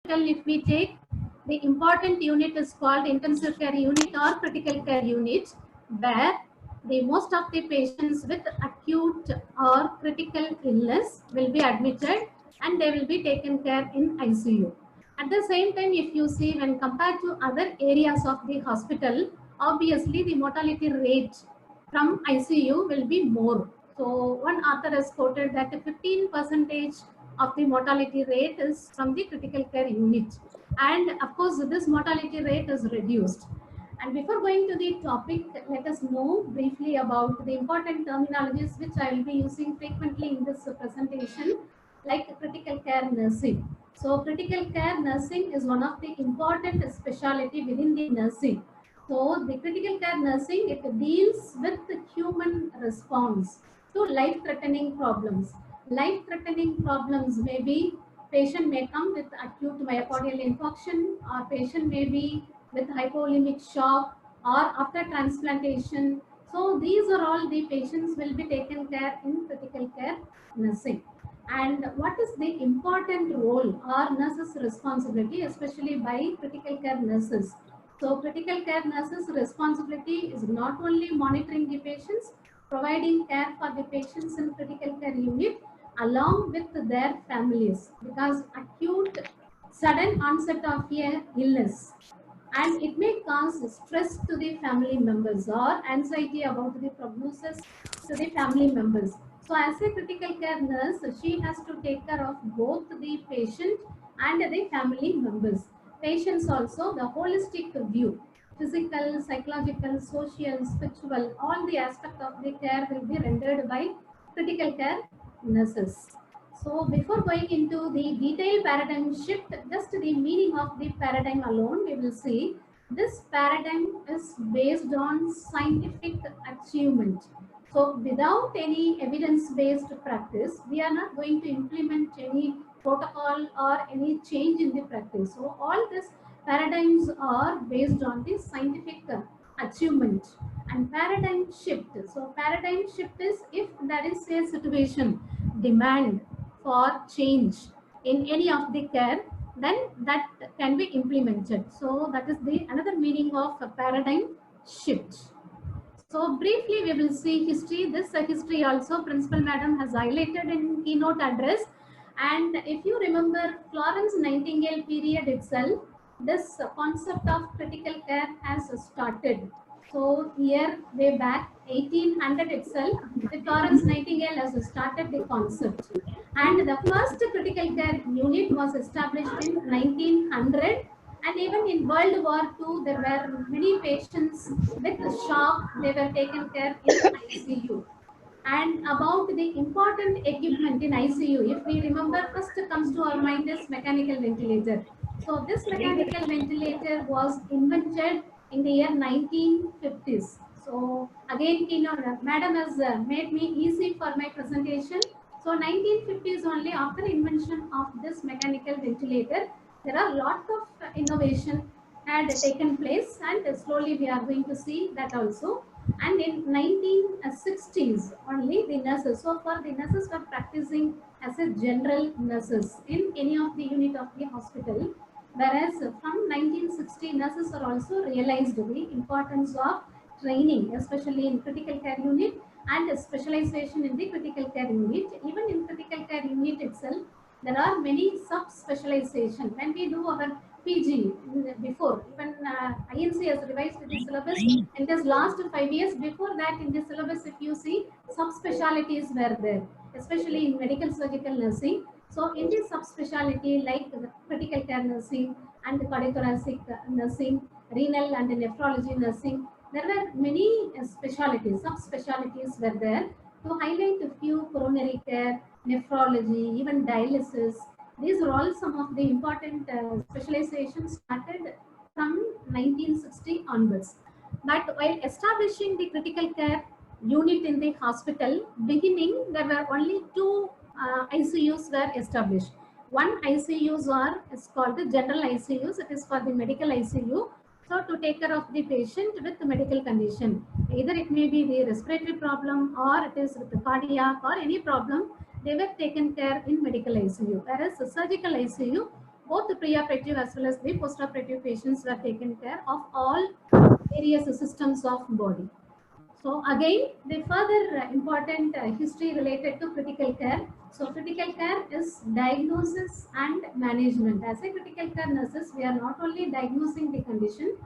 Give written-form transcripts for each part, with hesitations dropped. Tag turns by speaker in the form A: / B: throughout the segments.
A: If we take the important unit is called intensive care unit or critical care unit, where the most of the patients with acute or critical illness will be admitted and they will be taken care in ICU. At the same time, if you see, when compared to other areas of the hospital, obviously the mortality rate from ICU will be more. So one author has quoted that 15% of the mortality rate is from the critical care unit. And of course, this mortality rate is reduced. And before going to the topic, let us know briefly about the important terminologies which I will be using frequently in this presentation, like critical care nursing. So critical care nursing is one of the important specialty within the nursing. So the critical care nursing, it deals with the human response to life-threatening problems. Life-threatening problems may be patient may come with acute myocardial infarction, or patient may be with hypovolemic shock, or after transplantation. So these are all the patients will be taken care in critical care nursing. And what is the important role or nurses' responsibility, especially by critical care nurses? So critical care nurses' responsibility is not only monitoring the patients, providing care for the patients in critical care unit along with their families, because acute sudden onset of a illness and it may cause stress to the family members or anxiety about the prognosis to the family members. So as a critical care nurse, she has to take care of both the patient and the family members. Patients also, the holistic view, physical, psychological, social, spiritual, all the aspect of the care will be rendered by critical care nurses. So before going into the detailed paradigm shift, just the meaning of the paradigm alone, we will see this paradigm is based on scientific achievement. So without any evidence-based practice, we are not going to implement any protocol or any change in the practice. So all these paradigms are based on the scientific achievement and paradigm shift. So paradigm shift is if there is a situation, demand for change in any of the care, then that can be implemented. So that is the another meaning of a paradigm shift. So briefly we will see history. This history also Principal Madam has highlighted in keynote address. And if you remember Florence Nightingale period itself, this concept of critical care has started. So here way back 1800 itself, the Florence Nightingale has started the concept. And the first critical care unit was established in 1900, and even in World War II, there were many patients with shock. They were taken care in ICU. And about the important equipment in ICU, if we remember, first comes to our mind is mechanical ventilator. So this mechanical ventilator was invented in the year 1950s. So again, you know, Madam has made me easy for my presentation. So 1950s only, after invention of this mechanical ventilator, there are a lot of innovation had taken place, and slowly we are going to see that also. And in 1960s only, the nurses, so far the nurses were practicing as a general nurses in any of the unit of the hospital, whereas from 1960 nurses are also realized the importance of training, especially in critical care unit, and specialization in the critical care unit. Even in critical care unit itself, there are many sub-specialization. When we do our PG before, even INC has revised the syllabus in this last 5 years. Before that, in the syllabus, if you see, sub-specialities were there, especially in medical surgical nursing. So in this sub-speciality like the critical care nursing and cardiothoracic nursing, renal and nephrology nursing, there were many specialities, sub-specialities were there. To highlight a few, coronary care, nephrology, even dialysis, these are all some of the important specializations started from 1960 onwards. But while establishing the critical care unit in the hospital, beginning there were only two ICUs were established. One ICUs is called the general ICUs. It is for the medical ICU. So to take care of the patient with the medical condition, either it may be the respiratory problem or it is with the cardiac or any problem, they were taken care in medical ICU. Whereas the surgical ICU both the preoperative as well as the postoperative patients were taken care of all various systems of body. So again, the further important history related to critical care. So critical care is diagnosis and management. As a critical care nurses, we are not only diagnosing the condition,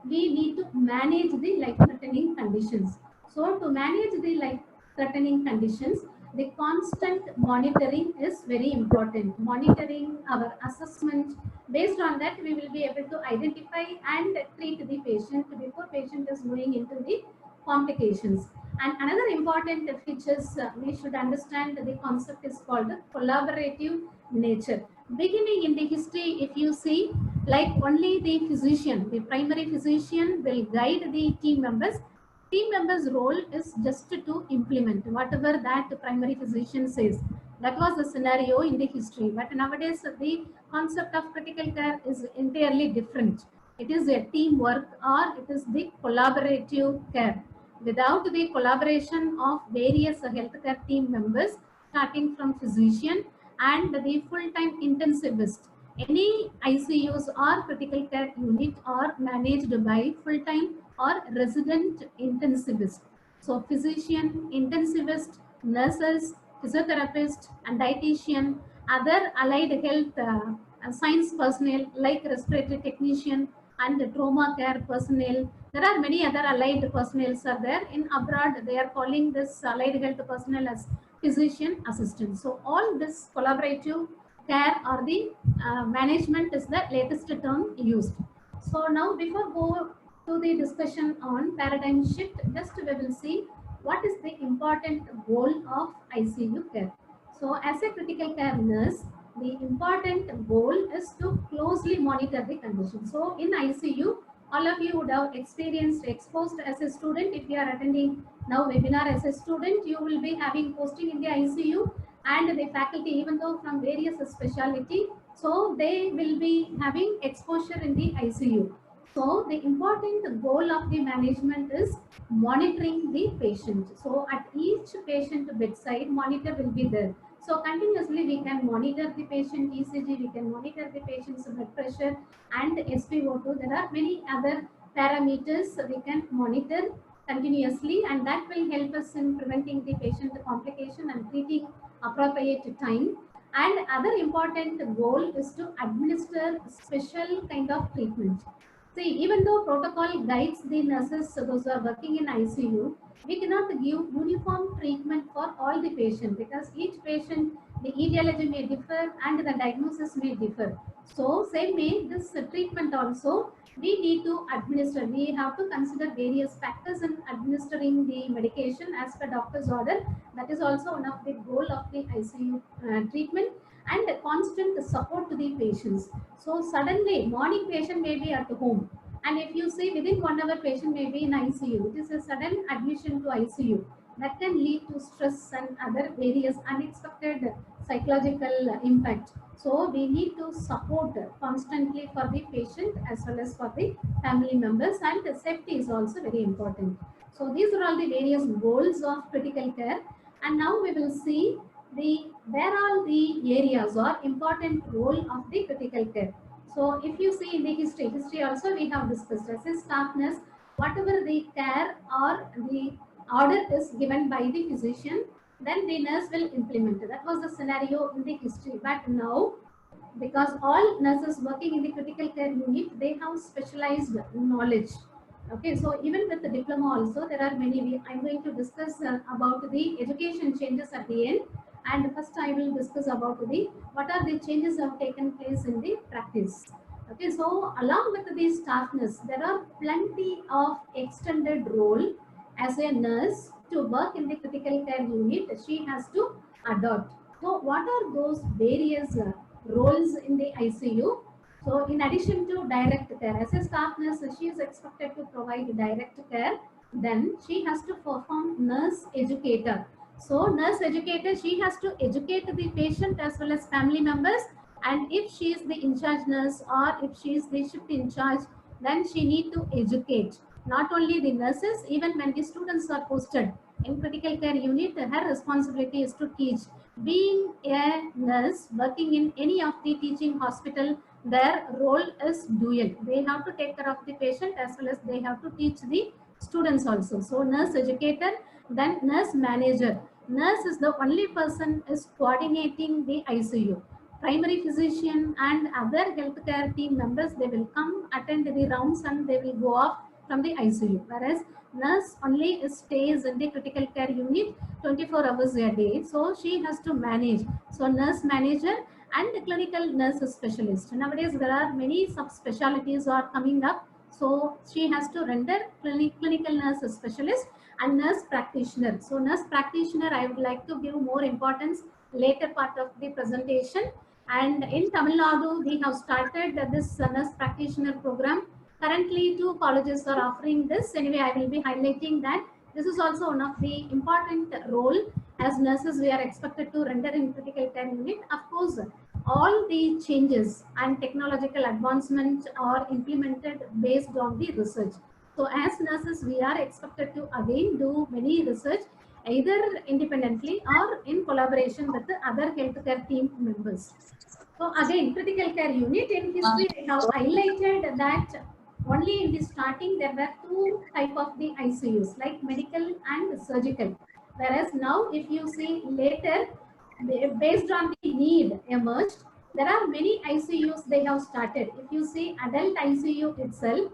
A: we need to manage the life-threatening conditions. So to manage the life-threatening conditions, the constant monitoring is very important. Monitoring our assessment. Based on that, we will be able to identify and treat the patient before patient is going into the complications. And another important features we should understand, the concept is called collaborative nature. Beginning in the history, if you see, like only the physician, the primary physician will guide the team members. Team members' role is just to implement whatever that primary physician says. That was the scenario in the history. But nowadays, the concept of critical care is entirely different. It is a teamwork or it is the collaborative care. Without the collaboration of various healthcare team members, starting from physician and the full-time intensivist, any ICUs or critical care unit are managed by full-time or resident intensivist. So physician, intensivist, nurses, physiotherapist, and dietitian, other allied health science personnel like respiratory technician and trauma care personnel. There are many other allied personnel are there. In abroad, they are calling this allied health personnel as physician assistant. So all this collaborative care or the management is the latest term used. So now before go to the discussion on paradigm shift, just we will see what is the important goal of ICU care. So as a critical care nurse, the important goal is to closely monitor the condition. So in ICU, all of you would have experienced, exposed as a student. If you are attending now webinar as a student, you will be having posting in the ICU and the faculty, even though from various specialty, so they will be having exposure in the ICU. So the important goal of the management is monitoring the patient. So at each patient bedside, monitor will be there. So continuously we can monitor the patient ECG, we can monitor the patient's blood pressure and SpO2. There are many other parameters we can monitor continuously, and that will help us in preventing the patient complication and treating appropriate time. And other important goal is to administer special kind of treatment. See, even though protocol guides the nurses, those who are working in ICU, we cannot give uniform treatment for all the patient because each patient, the etiology may differ and the diagnosis may differ. So, same way, this treatment also we need to administer. We have to consider various factors in administering the medication as per doctor's order. That is also one of the goal of the ICU treatment, and constant support to the patients. So suddenly morning patient may be at home, and if you see within 1 hour patient may be in ICU, it is a sudden admission to ICU that can lead to stress and other various unexpected psychological impact. So we need to support constantly for the patient as well as for the family members, and safety is also very important. So these are all the various goals of critical care, and now we will see the where are the areas or important role of the critical care. So if you see in the history also we have discussed as a staff nurse, whatever the care or the order is given by the physician, then the nurse will implement it. That was the scenario in the history. But now, because all nurses working in the critical care unit, they have specialized knowledge. Okay, so even with the diploma also, there are many. I'm going to discuss about the education changes at the end. And first I will discuss about the what are the changes have taken place in the practice. Okay, so along with the staff nurse, there are plenty of extended role as a nurse to work in the critical care unit. She has to adopt. So what are those various roles in the ICU? So in addition to direct care, as a staff nurse, she is expected to provide direct care. Then she has to perform nurse educator. So nurse educator, she has to educate the patient as well as family members. And if she is the in charge nurse or if she is the shift in charge, then she need to educate not only the nurses, even when the students are posted in critical care unit, her responsibility is to teach. Being a nurse working in any of the teaching hospital their role is dual. They have to take care of the patient as well as they have to teach the students also. So nurse educator, then nurse manager. Nurse is the only person is coordinating the ICU. Primary physician and other healthcare team members, they will come attend the rounds and they will go off from the ICU. Whereas nurse only stays in the critical care unit 24 hours a day. So she has to manage. So nurse manager and the clinical nurse specialist. Nowadays, there are many subspecialties are coming up. So she has to render clinical nurse specialist and nurse practitioner. So nurse practitioner, I would like to give more importance later part of the presentation. And in Tamil Nadu, we have started this nurse practitioner program. Currently, 2 colleges are offering this. Anyway, I will be highlighting that this is also one of the important role as nurses we are expected to render in critical care unit. Of course, all the changes and technological advancements are implemented based on the research. So as nurses, we are expected to again do many research either independently or in collaboration with the other healthcare team members. So again, critical care unit in history, they have highlighted that only in the starting there were 2 type of the ICUs, like medical and surgical. Whereas now, if you see later, based on the need emerged, there are many ICUs they have started. If you see adult ICU itself,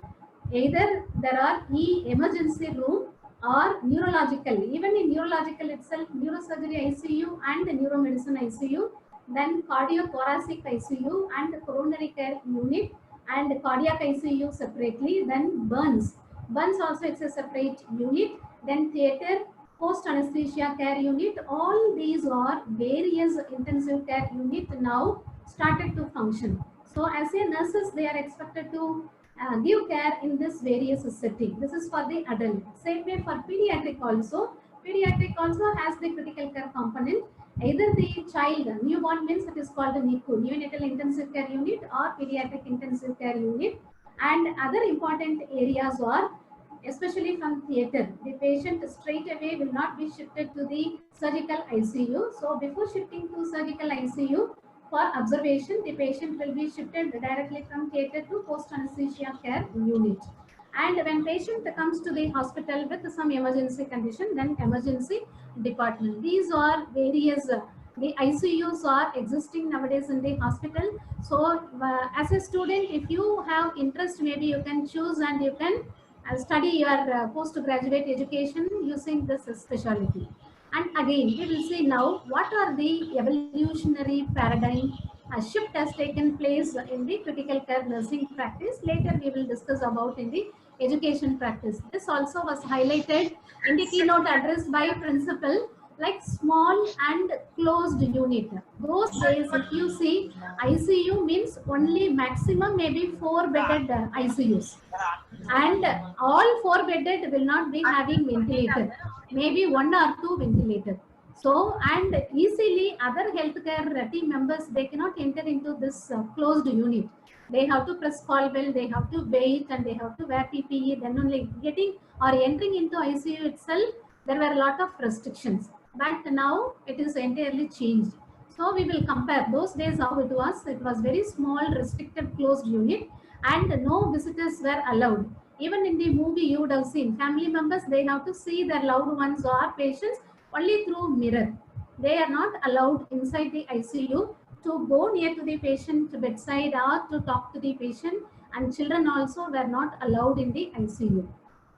A: either there are emergency room or neurological. Even in neurological itself, neurosurgery ICU and the neuromedicine ICU, then cardiothoracic ICU and coronary care unit and cardiac ICU separately, then burns. Burns also it's a separate unit, then theatre, post anesthesia care unit. All these are various intensive care unit now started to function. So as a nurses, they are expected to give care in this various setting. This is for the adult. Same way for pediatric also. Pediatric also has the critical care component. Either the child, newborn means it is called the NICU, neonatal intensive care unit, or pediatric intensive care unit. And other important areas are, especially from theatre, the patient straight away will not be shifted to the surgical ICU. So before shifting to surgical ICU, for observation, the patient will be shifted directly from theatre to post anesthesia care unit. And when patient comes to the hospital with some emergency condition, then emergency department. These are various, the ICUs are existing nowadays in the hospital. So as a student, if you have interest, maybe you can choose and you can study your postgraduate education using this specialty. And again, we will see now what are the evolutionary paradigm shift has taken place in the critical care nursing practice. Later, we will discuss about in the education practice. This also was highlighted in the keynote address by principal, like small and closed unit. Those days, if you see, ICU means only maximum maybe 4 bedded ICUs. And all 4 bedded will not be having ventilator, maybe 1 or 2 ventilator. So, and easily other healthcare team members, they cannot enter into this closed unit. They have to press call bell, they have to wait, and they have to wear PPE. Then only getting or entering into ICU itself, there were a lot of restrictions. But now it is entirely changed. So we will compare those days how it was. It was very small, restricted, closed unit, and no visitors were allowed. Even in the movie, you would have seen family members, they have to see their loved ones or patients only through mirror. They are not allowed inside the ICU to go near to the patient bedside or to talk to the patient, and children also were not allowed in the ICU.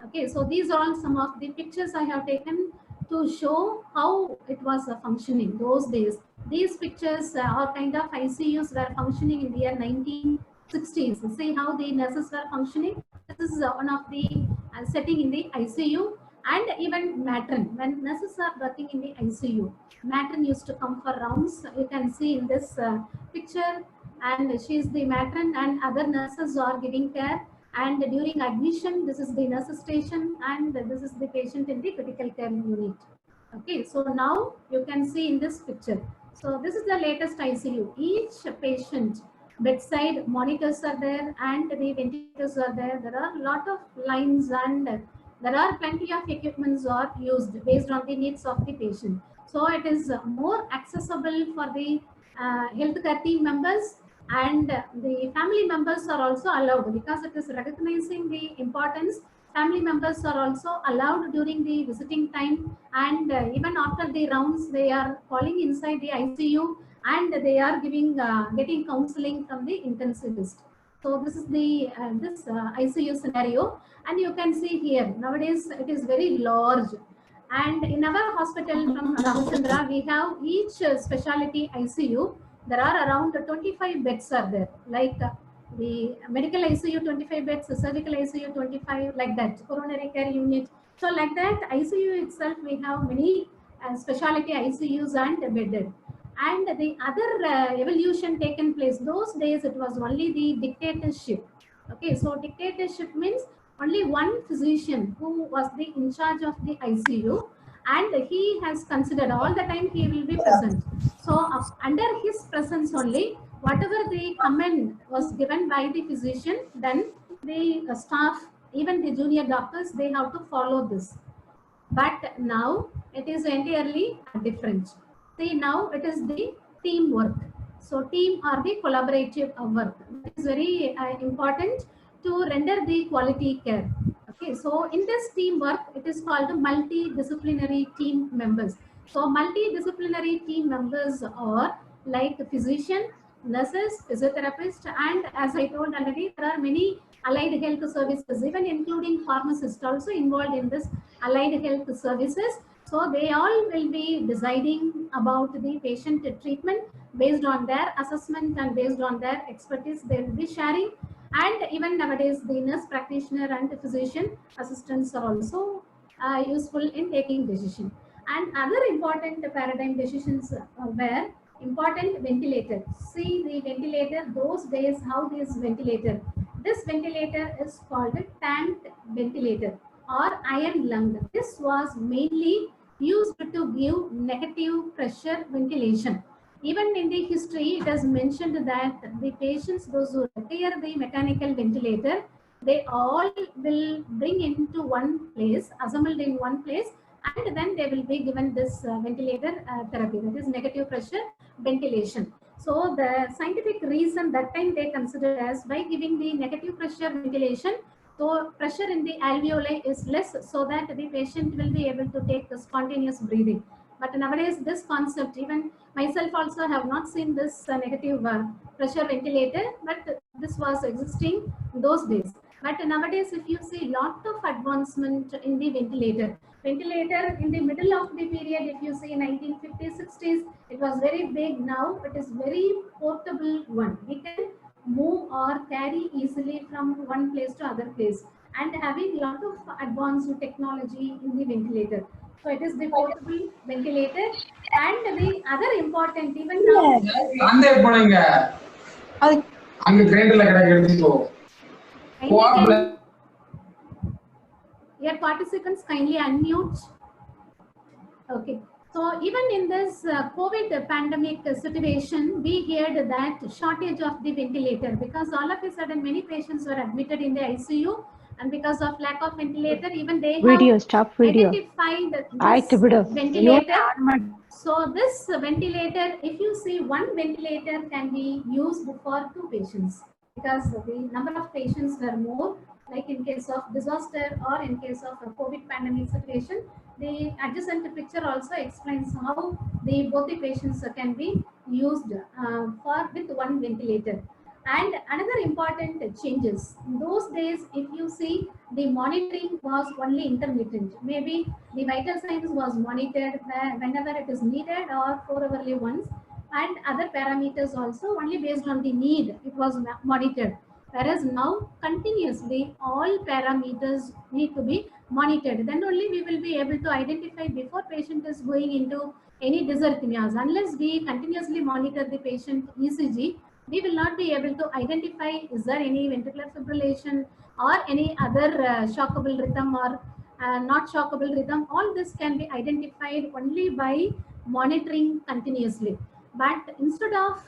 A: Okay, so these are all some of the pictures I have taken to show how it was functioning those days. These pictures are kind of ICUs were functioning in the year 1960s. See how the nurses were functioning. This is one of the setting in the ICU. And even matron, when nurses are working in the ICU, matron used to come for rounds. You can see in this picture, and she is the matron, and other nurses are giving care. And during admission, this is the nurse station, and this is the patient in the critical care unit. Okay, so now you can see in this picture. So this is the latest ICU. Each patient bedside monitors are there and the ventilators are there. There are a lot of lines and there are plenty of equipments are used based on the needs of the patient. So it is more accessible for the healthcare team members, and the family members are also allowed because it is recognizing the importance. Family members are also allowed during the visiting time, and even after the rounds, they are calling inside the ICU and they are getting counseling from the intensivist. So this is the ICU scenario, and you can see here nowadays it is very large. And in our hospital from Ramachandra, we have each specialty ICU. There are around 25 beds are there, like the medical ICU 25 beds, surgical ICU 25, like that, coronary care unit. So like that, ICU itself, we have many specialty ICUs and bedded. And the other evolution taken place, those days it was only the dictatorship. Okay, so dictatorship means only one physician who was the in charge of the ICU, and he has considered all the time he will be present. So under his presence only, whatever the command was given by the physician, then the staff, even the junior doctors, they have to follow this. But now it is entirely different. See, now it is the teamwork. So team or the collaborative work. That is very important to render the quality care. Okay, so in this teamwork, it is called multidisciplinary team members. So multidisciplinary team members are like physician, nurses, physiotherapist, and as I told already, there are many allied health services, even including pharmacists also involved in this allied health services. So they all will be deciding about the patient treatment based on their assessment and based on their expertise they will be sharing. And even nowadays, the nurse practitioner and physician assistants are also useful in taking decision. And other important paradigm decisions were important ventilator. See the ventilator, those days, how this ventilator is called a tanked ventilator or iron lung. This was mainly used to give negative pressure ventilation. Even in the history, it is mentioned that the patients, those who require the mechanical ventilator, they all will bring into one place, assembled in one place, and then they will be given this ventilator therapy, that is negative pressure ventilation. So the scientific reason that time they considered as by giving the negative pressure ventilation, so pressure in the alveoli is less, so that the patient will be able to take the spontaneous breathing. But nowadays, this concept, even myself also have not seen this negative pressure ventilator, but this was existing those days. But nowadays, if you see lot of advancement in the ventilator in the middle of the period, if you see 1950s, 60s, it was very big. Now it is very portable one. We can move or carry easily from one place to other place, and having lot of advanced technology in the ventilator. So it is the portable ventilator. And the other important, even now, your participants kindly unmute. Okay. So even in this COVID pandemic situation, we heard that shortage of the ventilator, because all of a sudden many patients were admitted in the ICU, and because of lack of ventilator, even they have identified this ventilator. So this ventilator, if you see, one ventilator can be used for 2 patients, because the number of patients were more, like in case of disaster or in case of a COVID pandemic situation. The adjacent picture also explains how both the patients can be used for with one ventilator. And another important changes, in those days, if you see, the monitoring was only intermittent. Maybe the vital signs was monitored whenever it is needed or 4 hourly once, and other parameters also only based on the need it was monitored. Whereas now continuously all parameters need to be monitored. Then only we will be able to identify before patient is going into any dysarrhythmias. Unless we continuously monitor the patient ECG, we will not be able to identify is there any ventricular fibrillation or any other shockable rhythm or not shockable rhythm. All this can be identified only by monitoring continuously. But instead of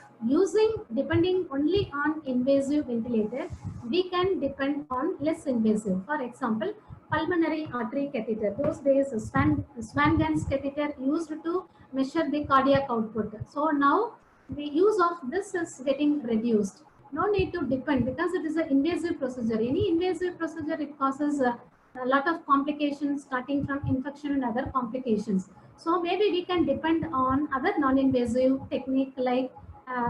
A: depending only on invasive ventilator, we can depend on less invasive. For example, pulmonary artery catheter. Those days, Swan-Ganz catheter used to measure the cardiac output. So now the use of this is getting reduced. No need to depend because it is an invasive procedure. Any invasive procedure, it causes a lot of complications starting from infection and other complications. So maybe we can depend on other non-invasive technique like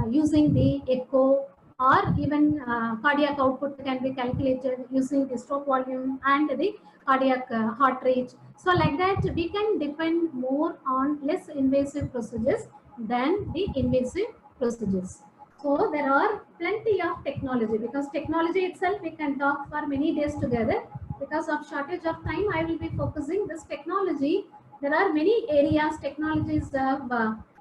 A: using the echo, or even cardiac output can be calculated using the stroke volume and the cardiac heart rate. So like that, we can depend more on less invasive procedures than the invasive procedures. So there are plenty of technology, because technology itself we can talk for many days together. Because of shortage of time, I will be focusing this technology. There are many areas technologies have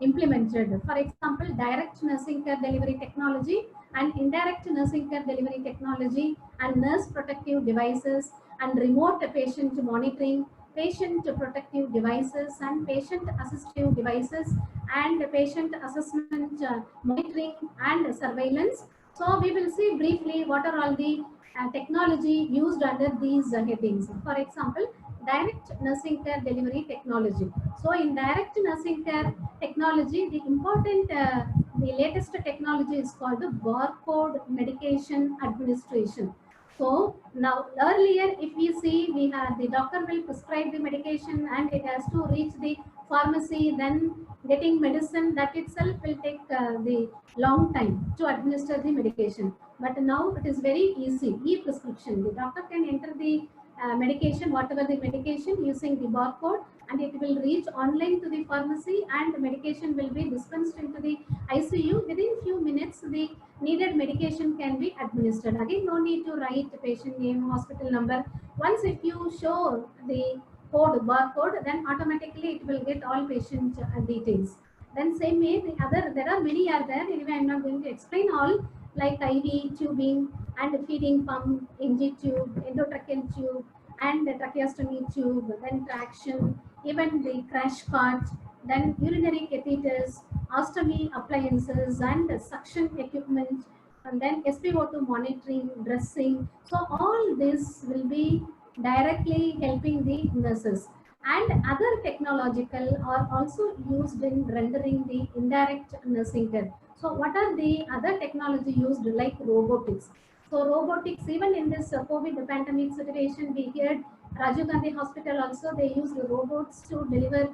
A: implemented. For example, direct nursing care delivery technology and indirect nursing care delivery technology, and nurse protective devices, and remote patient monitoring, patient protective devices, and patient assistive devices, and patient assessment monitoring and surveillance. So we will see briefly what are all the technology used under these headings. For example, direct nursing care delivery technology. So in direct nursing care technology, the important, the latest technology is called the barcode medication administration. So now earlier, if we see, we have the doctor will prescribe the medication and it has to reach the pharmacy, then getting medicine, that itself will take the long time to administer the medication. But now it is very easy, e-prescription. The doctor can enter the medication, whatever the medication, using the barcode, and it will reach online to the pharmacy, and the medication will be dispensed into the ICU. Within few minutes, the needed medication can be administered. Again, no need to write patient name, hospital number. Once if you show the code, barcode, then automatically it will get all patient details. Then same way, the other, there are many are there. Anyway, I'm not going to explain all, like IV tubing and feeding pump, NG tube, endotracheal tube, and the tracheostomy tube, then traction, even the crash cart, then urinary catheters, ostomy appliances, and suction equipment, and then SpO2 monitoring, dressing. So all this will be directly helping the nurses. And other technological are also used in rendering the indirect nursing care. So what are the other technology used, like robotics? So robotics, even in this COVID pandemic situation, we heard Rajiv Gandhi Hospital also, they used robots to deliver,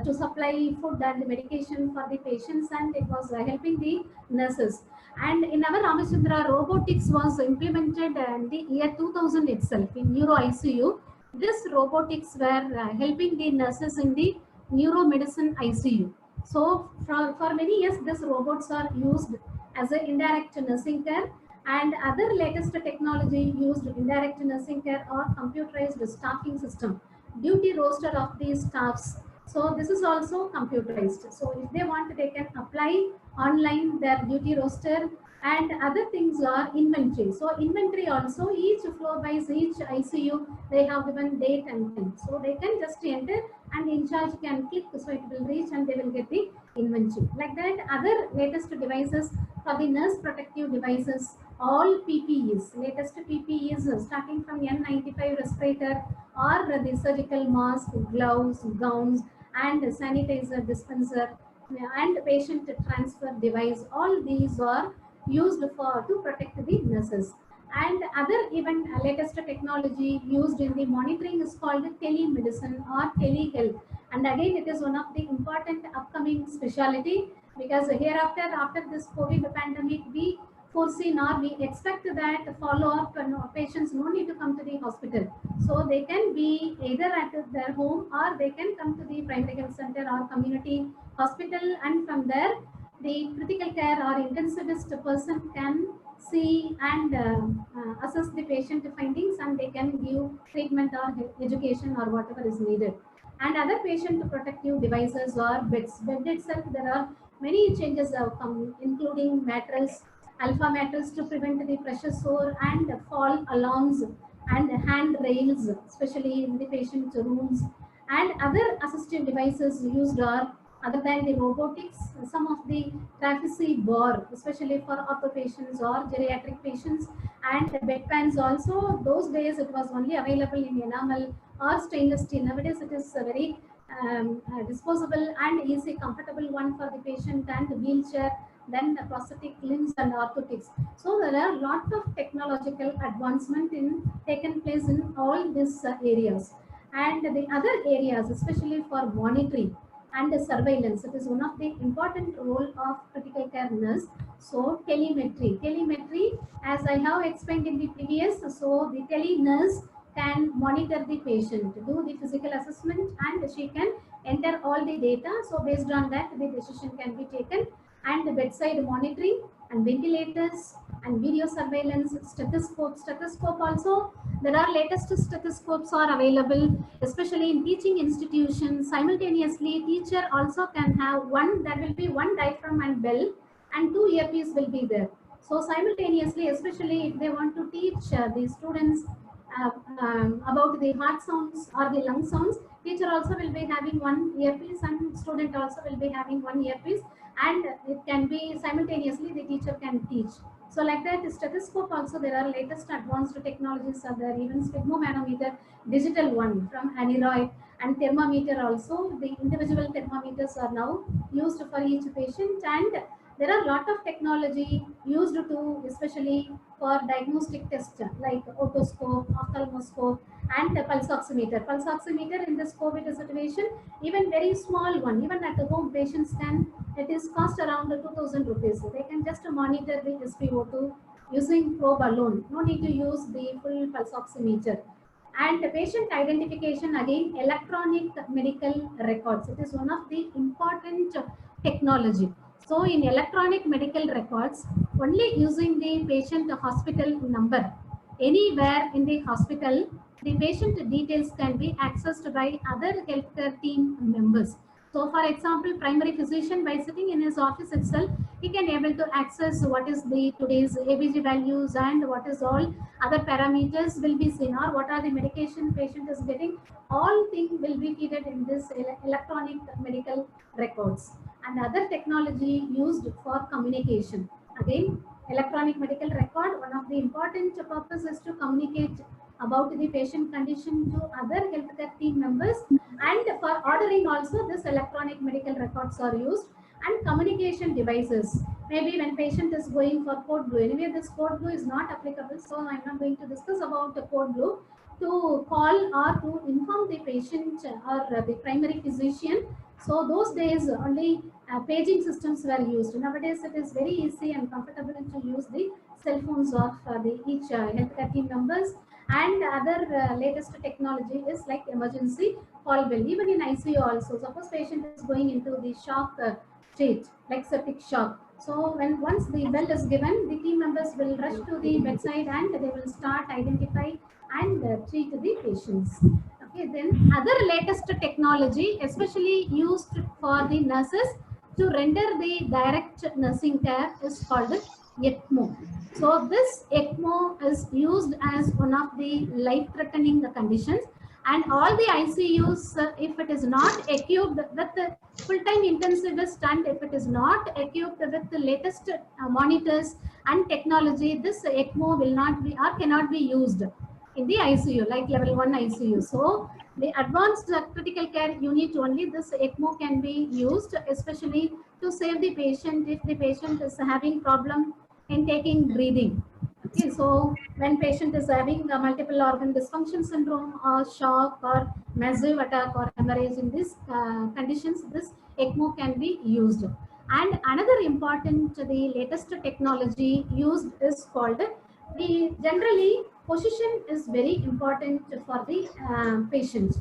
A: to supply food and medication for the patients, and it was helping the nurses. And in our Ramachandra, robotics was implemented in the year 2000 itself in Neuro ICU. This robotics were helping the nurses in the neuromedicine ICU. So for many years, these robots are used as an indirect nursing care. And other latest technology used indirect nursing care or computerized staffing system, duty roster of these staffs. So this is also computerized. So if they want, they can apply online their duty roster. And other things are inventory. So inventory also, each floor by each ICU, they have given date and time. So they can just enter, and in charge can click, so it will reach and they will get the inventory. Like that, other latest devices for the nurse protective devices, all PPEs, latest PPEs starting from N95 respirator, or the surgical mask, gloves, gowns, and sanitizer dispenser, and patient transfer device. All these are used for to protect the nurses. And other even latest technology used in the monitoring is called telemedicine or telehealth. And again, it is one of the important upcoming specialty, because hereafter, after this COVID pandemic, we foresee or we expect that follow-up patients no need to come to the hospital. So they can be either at their home, or they can come to the primary health center or community hospital, and from there the critical care or intensivist person can see and assess the patient findings, and they can give treatment or education or whatever is needed. And other patient protective devices or beds. Bed itself, there are many changes have come, including mattress, alpha mattress to prevent the pressure sore and fall alarms, and hand rails, especially in the patient rooms. And other assistive devices used are, other than the robotics, some of the trapezy bar, especially for ortho patients or geriatric patients, and bedpans also. Those days it was only available in enamel or stainless steel. Nowadays it is very disposable and easy, comfortable one for the patient, and wheelchair, then the prosthetic limbs and orthotics. So there are a lot of technological advancement in taken place in all these areas. And the other areas, especially for monitoring and the surveillance, it is one of the important role of critical care nurse. So telemetry, as I have explained in the previous, so the tele nurse can monitor the patient, do the physical assessment, and she can enter all the data. So based on that, the decision can be taken. And the bedside monitoring and ventilators and video surveillance, stethoscope also. There are latest stethoscopes are available, especially in teaching institutions. Simultaneously, teacher also can have one, there will be one diaphragm and bell, and two earpiece will be there. So simultaneously, especially if they want to teach the students uh, about the heart sounds or the lung sounds, teacher also will be having one earpiece and student also will be having one earpiece, and it can be simultaneously the teacher can teach. So like that, stethoscope also, there are latest advanced technologies are there, even sphygmomanometer, digital one from aneroid, and thermometer also. The individual thermometers are now used for each patient, and there are a lot of technology used to, especially for diagnostic tests like otoscope, ophthalmoscope, and the pulse oximeter. Pulse oximeter in this COVID situation, even very small one, even at home patients can, it is cost around 2000 rupees. They can just monitor the SpO2 using probe alone. No need to use the full pulse oximeter. And patient identification, again, electronic medical records. It is one of the important technology. So in electronic medical records, only using the patient hospital number, anywhere in the hospital, the patient details can be accessed by other healthcare team members. So for example, primary physician, by sitting in his office itself, he can able to access what is the today's ABG values and what is all other parameters will be seen, or what are the medication patient is getting. All things will be feeded in this electronic medical records. And other technology used for communication. Again, electronic medical record, one of the important purpose is to communicate about the patient condition to other healthcare team members, and for ordering also this electronic medical records are used. And communication devices, maybe when patient is going for code blue, anyway this code blue is not applicable, so I'm not going to discuss about the code blue, to call or to inform the patient or the primary physician. So those days only paging systems were used. Nowadays it is very easy and comfortable to use the cell phones of the each healthcare team members. And other latest technology is like emergency call bell, even in ICU also. Suppose patient is going into the shock state, like septic shock. So when once the bell is given, the team members will rush to the bedside and they will start identify and treat the patients. Okay, then other latest technology, especially used for the nurses to render the direct nursing care, is called ECMO. So this ECMO is used as one of the life-threatening conditions, and all the ICUs, if it is not equipped with the full-time intensivist, and if it is not equipped with the latest monitors and technology, this ECMO will not be or cannot be used in the ICU, like level 1 ICU. So the advanced critical care unit only this ECMO can be used, especially to save the patient if the patient is having problem in taking breathing. Okay, so when patient is having a multiple organ dysfunction syndrome or shock or massive attack or hemorrhage, in these conditions, this ECMO can be used. And another important, the latest technology used is called the, generally position is very important for the patient.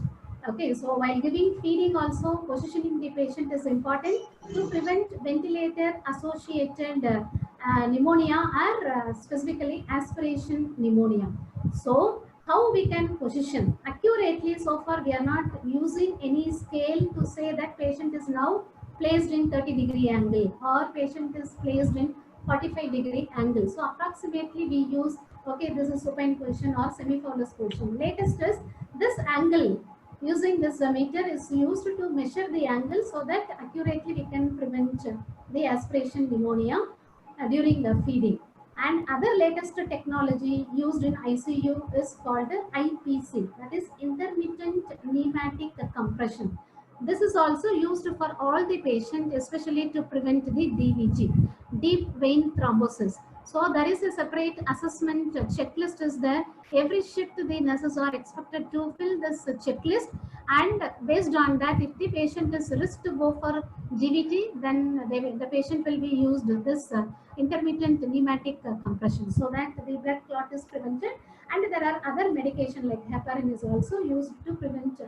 A: Okay, so while giving feeding also, positioning the patient is important to prevent ventilator associated pneumonia, or specifically aspiration pneumonia. So how we can position accurately? So far we are not using any scale to say that patient is now placed in 30-degree angle or patient is placed in 45-degree angle. So approximately we use, okay, this is supine position or semi-Fowler's position. Latest is this angle, using this meter is used to measure the angle so that accurately we can prevent the aspiration pneumonia during the feeding. And other latest technology used in ICU is called IPC, that is intermittent pneumatic compression. This is also used for all the patient, especially to prevent the DVT, deep vein thrombosis. So there is a separate assessment checklist is there. Every shift the nurses are expected to fill this checklist, and based on that, if the patient is risk to go for GVT, then the patient will be used this intermittent pneumatic compression, so that the blood clot is prevented. And there are other medication like heparin is also used to prevent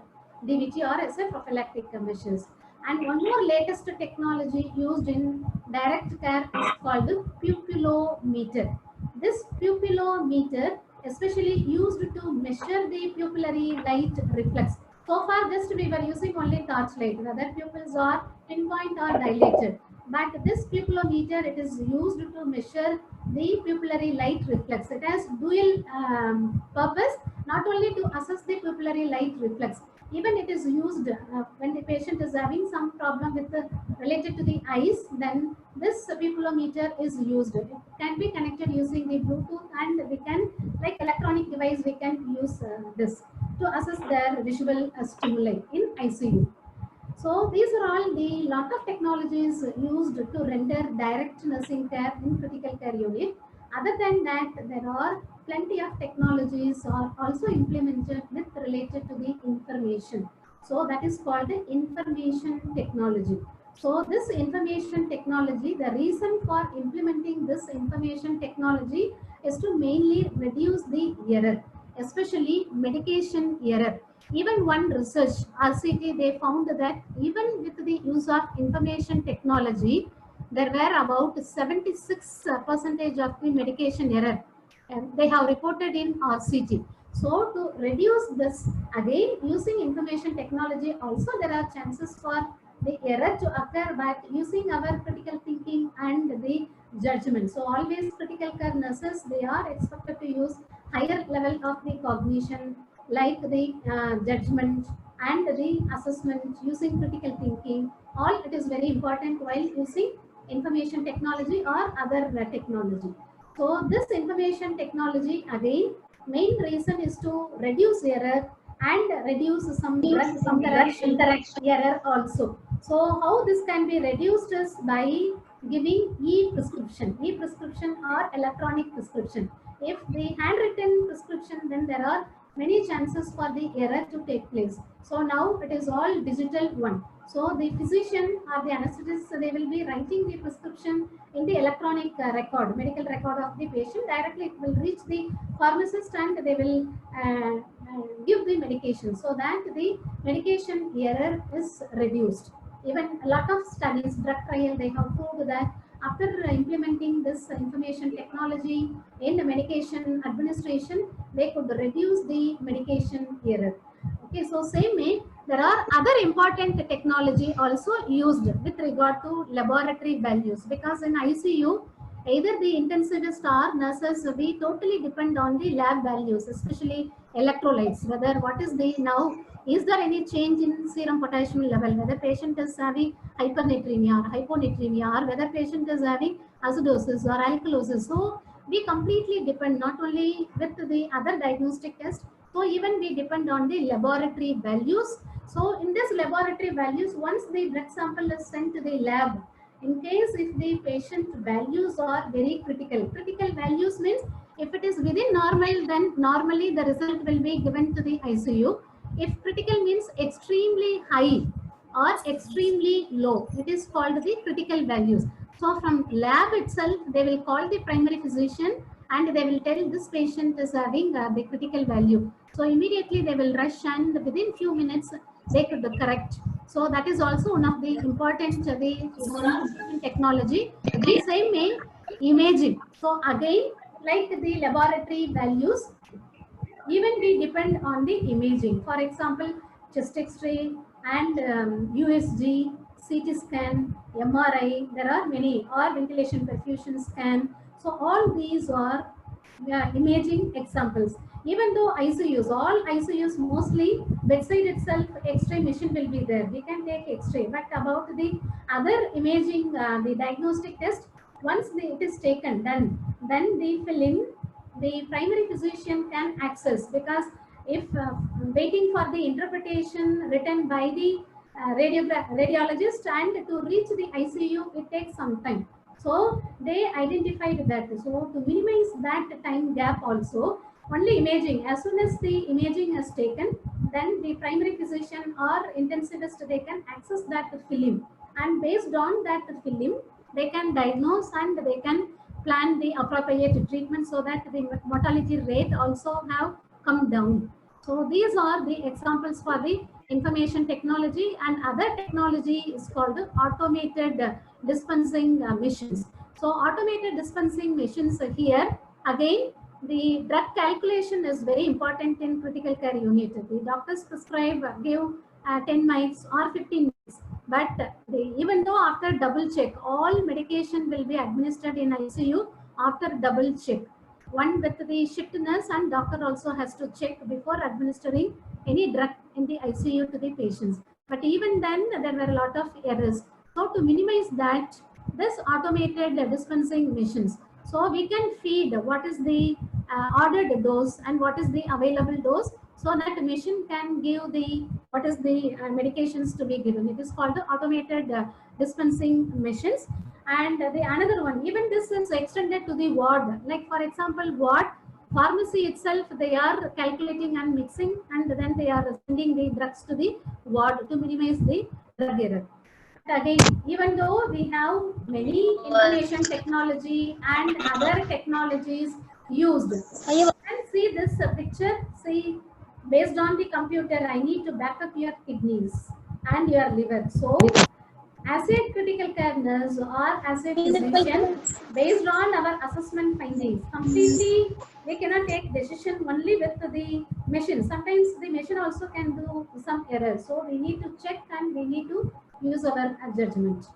A: DVT or as a prophylactic measures. And one more latest technology used in direct care is called the pupillometer. This pupillometer especially used to measure the pupillary light reflex. So far just we were using only torchlight, whether pupils are pinpoint or dilated. But this pupillometer, it is used to measure the pupillary light reflex. It has dual purpose, not only to assess the pupillary light reflex, even it is used when the patient is having some problem with related to the eyes, then this pupillometer is used. It can be connected using the Bluetooth, and we can, like electronic device, we can use this to assess their visual stimuli in ICU. So these are all the lot of technologies used to render direct nursing care in critical care unit. Other than that, there are plenty of technologies are also implemented with related to the information. So that is called the information technology. So this information technology, the reason for implementing this information technology is to mainly reduce the error, especially medication error. Even one research, RCT, they found that even with the use of information technology, there were about 76% of the medication error, and they have reported in RCT. So to reduce this, again using information technology, also there are chances for the error to occur, but using our critical thinking and the judgment. So always critical care nurses, they are expected to use higher level of the cognition, like the judgment and the assessment using critical thinking. All it is very important while using information technology or other technology. So this information technology, again, main reason is to reduce error and reduce some drug interaction error also. So how this can be reduced is by giving e-prescription, e-prescription or electronic prescription. If the handwritten prescription, then there are many chances for the error to take place. So now it is all digital one. So the physician or the anesthetist, they will be writing the prescription in the electronic record, medical record of the patient. Directly it will reach the pharmacist, and they will give the medication, so that the medication error is reduced. Even a lot of studies, drug trial, they have proved that after implementing this information technology in the medication administration, they could reduce the medication error. Okay, so same way, there are other important technology also used with regard to laboratory values, because in ICU, either the intensivist or nurses, we totally depend on the lab values, especially electrolytes, whether what is the now, is there any change in serum potassium level, whether patient is having hypernatremia or hyponatremia, or whether patient is having acidosis or alkalosis. So we completely depend not only with the other diagnostic tests, so even we depend on the laboratory values. So in this laboratory values, once the blood sample is sent to the lab, in case if the patient values are very critical, critical values means if it is within normal, then normally the result will be given to the ICU. If critical means extremely high or extremely low, it is called the critical values. So from lab itself, they will call the primary physician, and they will tell this patient is having the critical value. So immediately they will rush, and within few minutes they could correct. So that is also one of the important the information technology. And same way, imaging. So again, like the laboratory values, even we depend on the imaging. For example, chest X-ray and USG, CT scan, MRI, there are many, or ventilation perfusion scan. So all these are imaging examples. Even though ICUs, all ICUs mostly bedside itself X-ray machine will be there. We can take X-ray, but about the other imaging, the diagnostic test, once it is taken, then they fill in, the primary physician can access, because if waiting for the interpretation written by the radiologist, and to reach the ICU, it takes some time. So they identified that. So to minimize that time gap also, only imaging, as soon as the imaging is taken, then the primary physician or intensivist, they can access that film, and based on that film, they can diagnose and they can plan the appropriate treatment so that the mortality rate also have come down. So these are the examples for the information technology, and other technology is called automated dispensing machines. So automated dispensing machines here, again, the drug calculation is very important in critical care unit. The doctors prescribe, give 10 mics or 15 mics, but even though after double check, all medication will be administered in ICU after double check. One with the shift nurse and doctor also has to check before administering any drug in the ICU to the patients. But even then, there were a lot of errors. So to minimize that, this automated dispensing machines, so we can feed what is the ordered dose and what is the available dose, so that the machine can give the what is the medications to be given. It is called the automated dispensing machines. And the another one, even this is extended to the ward. Like for example, ward pharmacy itself, they are calculating and mixing, and then they are sending the drugs to the ward to minimize the drug error. Again, even though we have many information technology and other technologies used, and see this picture, see, based on the computer, I need to back up your kidneys and your liver. So as a critical care nurse or as a physician, based on our assessment findings, completely we cannot take decision only with the machine. Sometimes the machine also can do some errors. So we need to check and we need to use our judgment.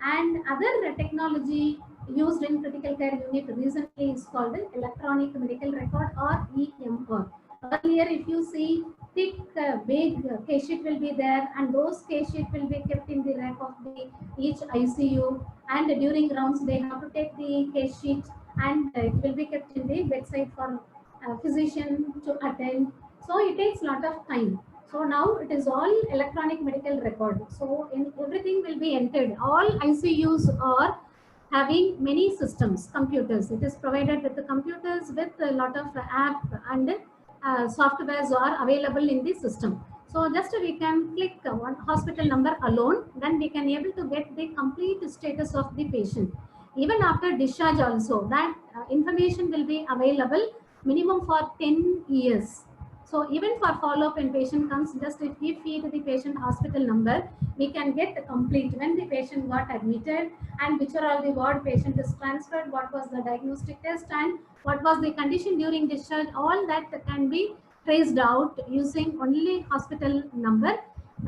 A: And other technology used in critical care unit recently is called electronic medical record or EMR. Earlier, if you see, thick, big case sheet will be there, and those case sheet will be kept in the rack of the each ICU. And during rounds, they have to take the case sheet, and it will be kept in the bedside for physician to attend. So it takes a lot of time. So now it is all electronic medical record. So in everything will be entered. All ICUs are having many systems, computers. It is provided with the computers with a lot of app and softwares are available in the system. So just we can click one hospital number alone, then we can able to get the complete status of the patient. Even after discharge also, that information will be available minimum for 10 years. So even for follow-up when patient comes, just if we feed the patient hospital number, we can get complete when the patient got admitted and which are all the ward patient is transferred, what was the diagnostic test and what was the condition during discharge, all that can be traced out using only hospital number.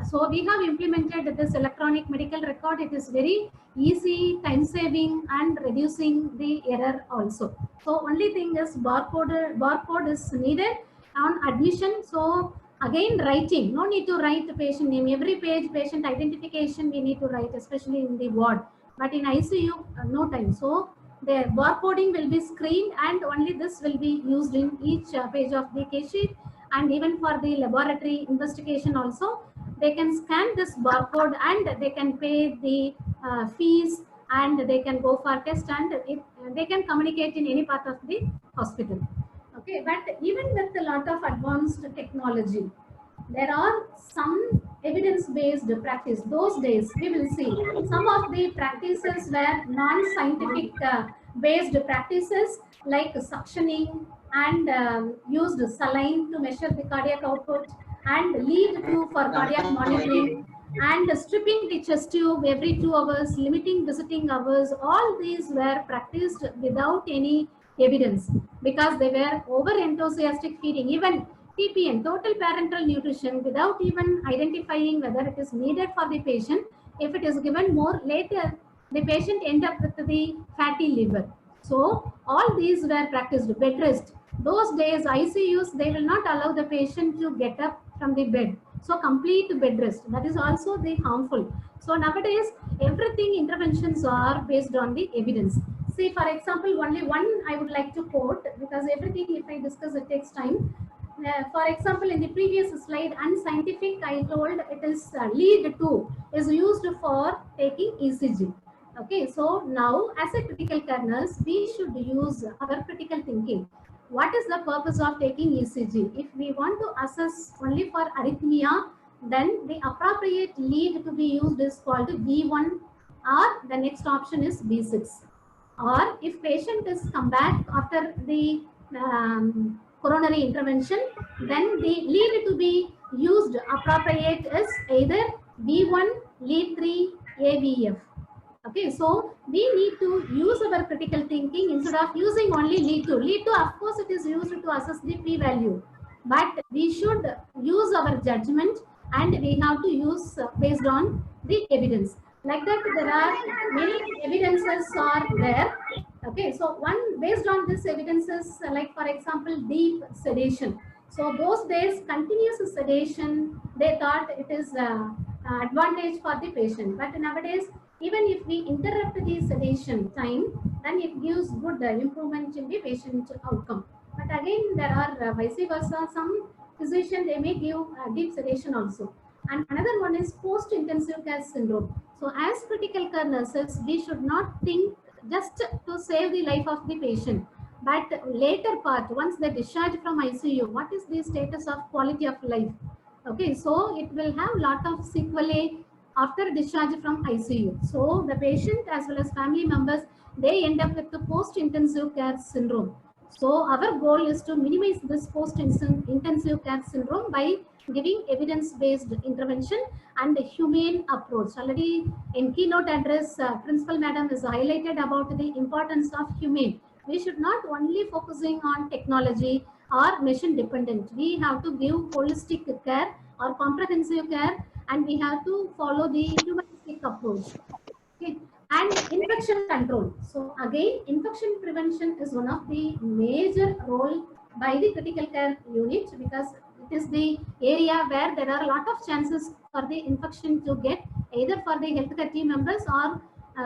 A: So we have implemented this electronic medical record. It is very easy, time saving and reducing the error also. So only thing is barcode is needed on admission. So again, writing, no need to write the patient name. Every page patient identification we need to write, especially in the ward. But in ICU, no time. So the barcoding will be screened and only this will be used in each page of the case sheet. And even for the laboratory investigation also, they can scan this barcode and they can pay the fees and they can go for test and they can communicate in any part of the hospital. Okay, but even with a lot of advanced technology, there are some evidence-based practice. Those days, we will see some of the practices were non-scientific based practices like suctioning and used saline to measure the cardiac output and lead tube for cardiac monitoring and stripping the chest tube every 2 hours, limiting visiting hours. All these were practiced without any evidence because they were over enthusiastic feeding. Even TPN, total parenteral nutrition, without even identifying whether it is needed for the patient. If it is given more later, the patient end up with the fatty liver. So all these were practiced. Bed rest. Those days ICUs, they will not allow the patient to get up from the bed. So complete bed rest. That is also the harmful. So nowadays, everything interventions are based on the evidence. See, for example, only one I would like to quote because everything if I discuss it takes time. For example, in the previous slide, unscientific, I told it is lead 2 is used for taking ECG. Okay, so now as a critical care nurse, we should use our critical thinking. What is the purpose of taking ECG? If we want to assess only for arrhythmia, then the appropriate lead to be used is called V1, or the next option is V6. Or if patient is come back after the coronary intervention, then the lead to be used appropriate is either V1, lead 3, AVF. Okay, so we need to use our critical thinking instead of using only lead 2. Lead 2, of course, it is used to assess the p-value, but we should use our judgment and we have to use based on the evidence. Like that, there are many evidences are there. Okay, so one based on this evidences, like for example, deep sedation. So those days, continuous sedation, they thought it is advantage for the patient. But nowadays, even if we interrupt the sedation time, then it gives good improvement in the patient outcome. But again, there are vice versa. Some physician, they may give deep sedation also. And another one is post-intensive care syndrome. So as critical care nurses, we should not think just to save the life of the patient. But later part, once they discharge from ICU, what is the status of quality of life? Okay, so it will have lot of sequelae after discharge from ICU. So the patient as well as family members, they end up with the post-intensive care syndrome. So our goal is to minimize this post-intensive care syndrome by giving evidence-based intervention and a humane approach. Already in keynote address, Principal Madam has highlighted about the importance of humane. We should not only focusing on technology or mission dependent. We have to give holistic care or comprehensive care, and we have to follow the humanistic approach. Okay. And infection control. So again, infection prevention is one of the major role by the critical care unit, because it is the area where there are a lot of chances for the infection to get either for the healthcare team members or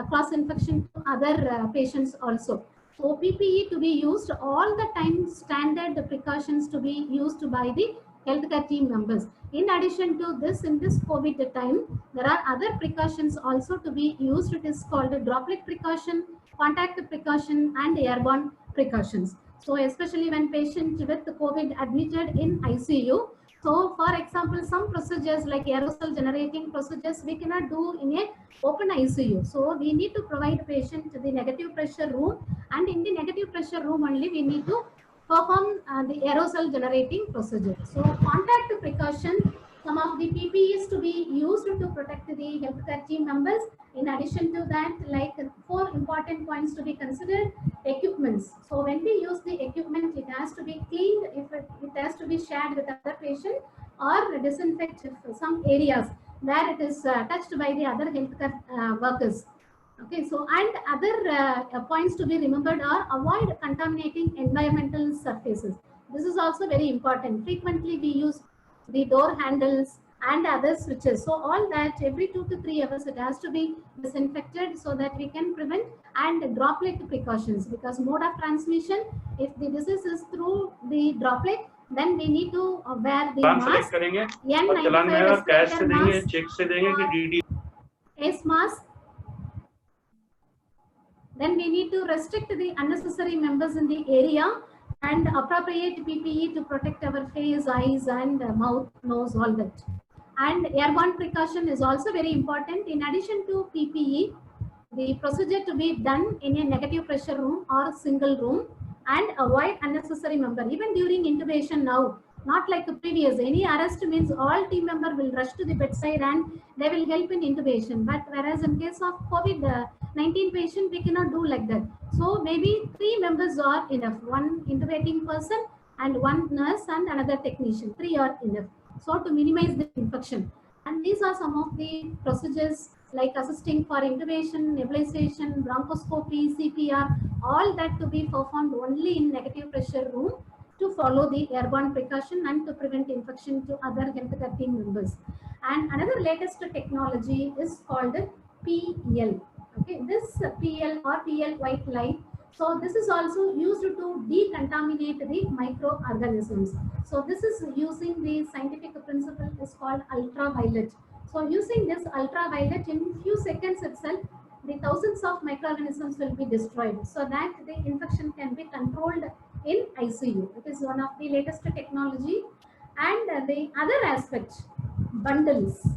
A: cross infection to other patients also. So PPE to be used all the time, standard precautions to be used by the healthcare team members. In addition to this, in this COVID time, there are other precautions also to be used. It is called a droplet precaution, contact precaution, and airborne precautions. So especially when patient with COVID admitted in ICU, so for example, some procedures like aerosol generating procedures we cannot do in a open ICU. So we need to provide patient the negative pressure room, and in the negative pressure room only we need to perform the aerosol generating procedure. So contact precaution, some of the PPEs to be used to protect the healthcare team members. In addition to that, like 4 important points to be considered: equipments. So when we use the equipment, it has to be cleaned, if it has to be shared with other patient, or disinfect some areas where it is touched by the other healthcare workers. Okay, so and other points to be remembered are avoid contaminating environmental surfaces. This is also very important. Frequently we use the door handles and other switches. So all that every 2 to 3 hours it has to be disinfected so that we can prevent, and droplet precautions, because mode of transmission, if the disease is through the droplet, then we need to wear the mask, N95 face mask. Then we need to restrict the unnecessary members in the area and appropriate PPE to protect our face, eyes, and mouth, nose, all that. And airborne precaution is also very important. In addition to PPE, the procedure to be done in a negative pressure room or single room, and avoid unnecessary member. Even during intubation now, not like the previous, any arrest means all team member will rush to the bedside and they will help in intubation. But whereas in case of COVID-19 patient, we cannot do like that. So maybe 3 members are enough. 1 intubating person and 1 nurse and another technician. 3 are enough. So to minimize the infection. And these are some of the procedures like assisting for intubation, nebulization, bronchoscopy, CPR, all that to be performed only in negative pressure room, to follow the airborne precaution and to prevent infection to other healthcare team members. And another latest technology is called PL. Okay, this PL or PL white light. So this is also used to decontaminate the microorganisms. So this is using the scientific principle is called ultraviolet. So using this ultraviolet, in few seconds itself, the thousands of microorganisms will be destroyed, so that the infection can be controlled in ICU. It is one of the latest technology. And the other aspect, bundles.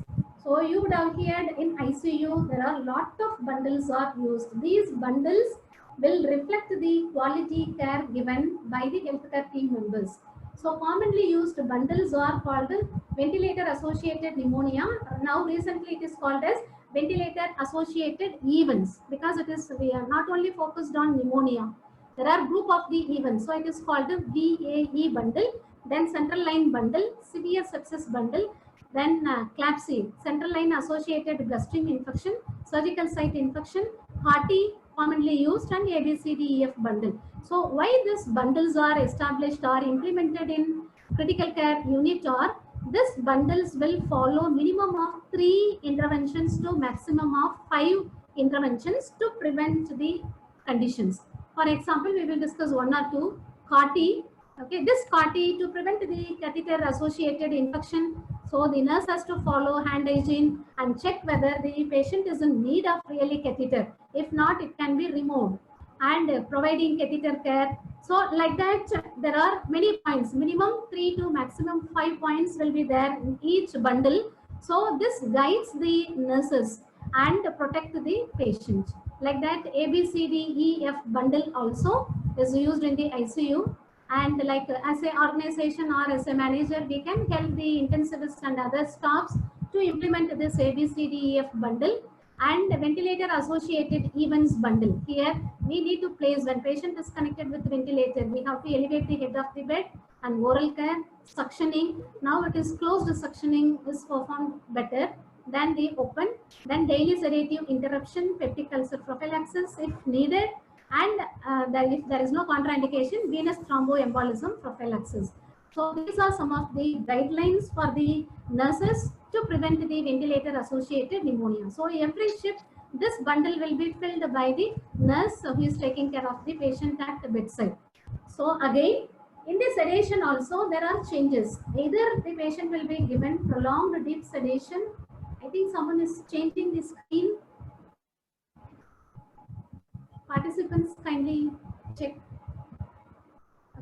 A: So you would have heard in ICU there are lot of bundles are used. These bundles will reflect the quality care given by the healthcare team members. So commonly used bundles are called ventilator associated pneumonia. Now recently it is called as ventilator associated events, because it is, we are not only focused on pneumonia. There are group of the events. So it is called the VAE bundle, then central line bundle, severe sepsis bundle, then CLABSI, central line associated bloodstream infection, surgical site infection, HARTI commonly used, and ABCDEF bundle. So why these bundles are established or implemented in critical care unit, or these bundles will follow minimum of 3 interventions to maximum of 5 interventions to prevent the conditions. For example, we will discuss one or two. CAR-T. Okay, this CAR-T to prevent the catheter-associated infection. So the nurse has to follow hand hygiene and check whether the patient is in need of really catheter. If not, it can be removed. And providing catheter care. So like that, there are many points. Minimum 3 to maximum 5 points will be there in each bundle. So this guides the nurses and protect the patient. Like that, ABCDEF bundle also is used in the ICU. And like as an organization or as a manager, we can help the intensivists and other staffs to implement this ABCDEF bundle. And ventilator associated events bundle. Here we need to place, when patient is connected with ventilator, we have to elevate the head of the bed, and oral care, suctioning. Now it is closed suctioning is performed better than the open. Then daily sedative interruption, peptic ulcer prophylaxis if needed, and if there is no contraindication, venous thromboembolism prophylaxis. So these are some of the guidelines for the nurses to prevent the ventilator associated pneumonia. So every shift, this bundle will be filled by the nurse who is taking care of the patient at the bedside. So again, in the sedation also there are changes. Either the patient will be given prolonged deep sedation. I think someone is changing the screen. Participants kindly check.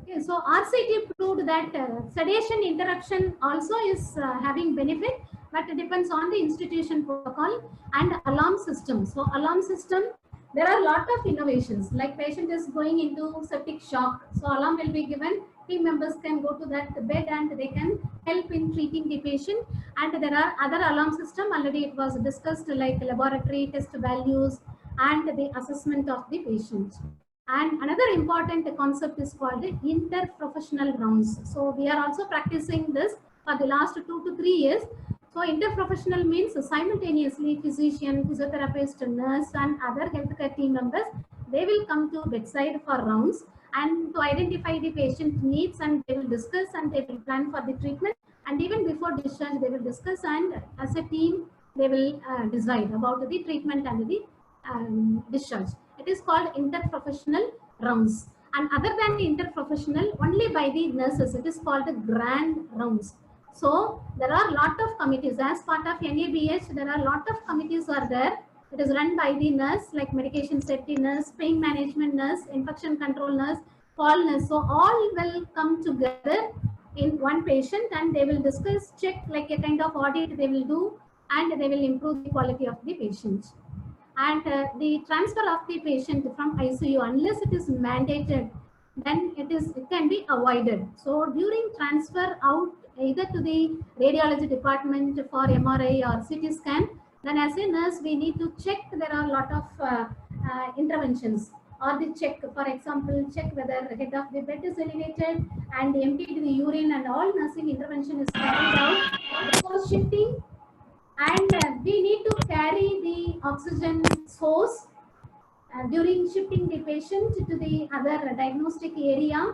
A: Okay, so RCT proved that sedation interruption also is having benefit, but it depends on the institution protocol and alarm system. So alarm system, there are a lot of innovations, like patient is going into septic shock. So alarm will be given, team members can go to that bed and they can help in treating the patient. And there are other alarm system, already it was discussed, like laboratory test values and the assessment of the patient. And another important concept is called interprofessional rounds. So we are also practicing this for the last 2 to 3 years. So interprofessional means simultaneously physician, physiotherapist, nurse, and other healthcare team members, they will come to bedside for rounds and to identify the patient needs, and they will discuss and they will plan for the treatment. And even before discharge, they will discuss, and as a team, they will decide about the treatment and the discharge. It is called interprofessional rounds. And other than the interprofessional, only by the nurses, it is called the grand rounds. So there are a lot of committees. As part of NABH, there are a lot of committees are there. It is run by the nurse, like medication safety nurse, pain management nurse, infection control nurse, fall nurse. So all will come together in one patient, and they will discuss, check, like a kind of audit they will do, and they will improve the quality of the patient. And the transfer of the patient from ICU, unless it is mandated, then it can be avoided. So during transfer out, either to the radiology department for MRI or CT scan, then as a nurse we need to check. There are a lot of interventions, or the check, for example, check whether the head of the bed is elevated and emptied the urine, and all nursing intervention is carried out before shifting. And we need to carry the oxygen source during shifting the patient to the other diagnostic area,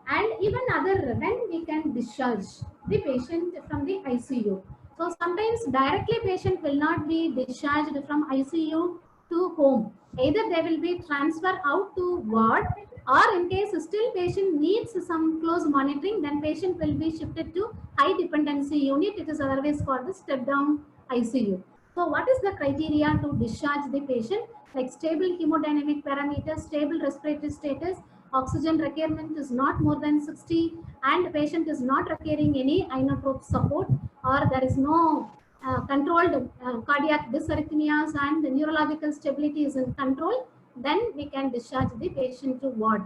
A: and even other when we can discharge the patient from the ICU. So sometimes directly patient will not be discharged from ICU to home. Either they will be transferred out to ward, or in case still patient needs some close monitoring, then patient will be shifted to high dependency unit. It is otherwise called the step down ICU. So what is the criteria to discharge the patient? Like stable hemodynamic parameters, stable respiratory status, oxygen requirement is not more than 60, and patient is not requiring any inotrope support, or there is no controlled cardiac dysarrhythmias and the neurological stability is in control, then we can discharge the patient to ward.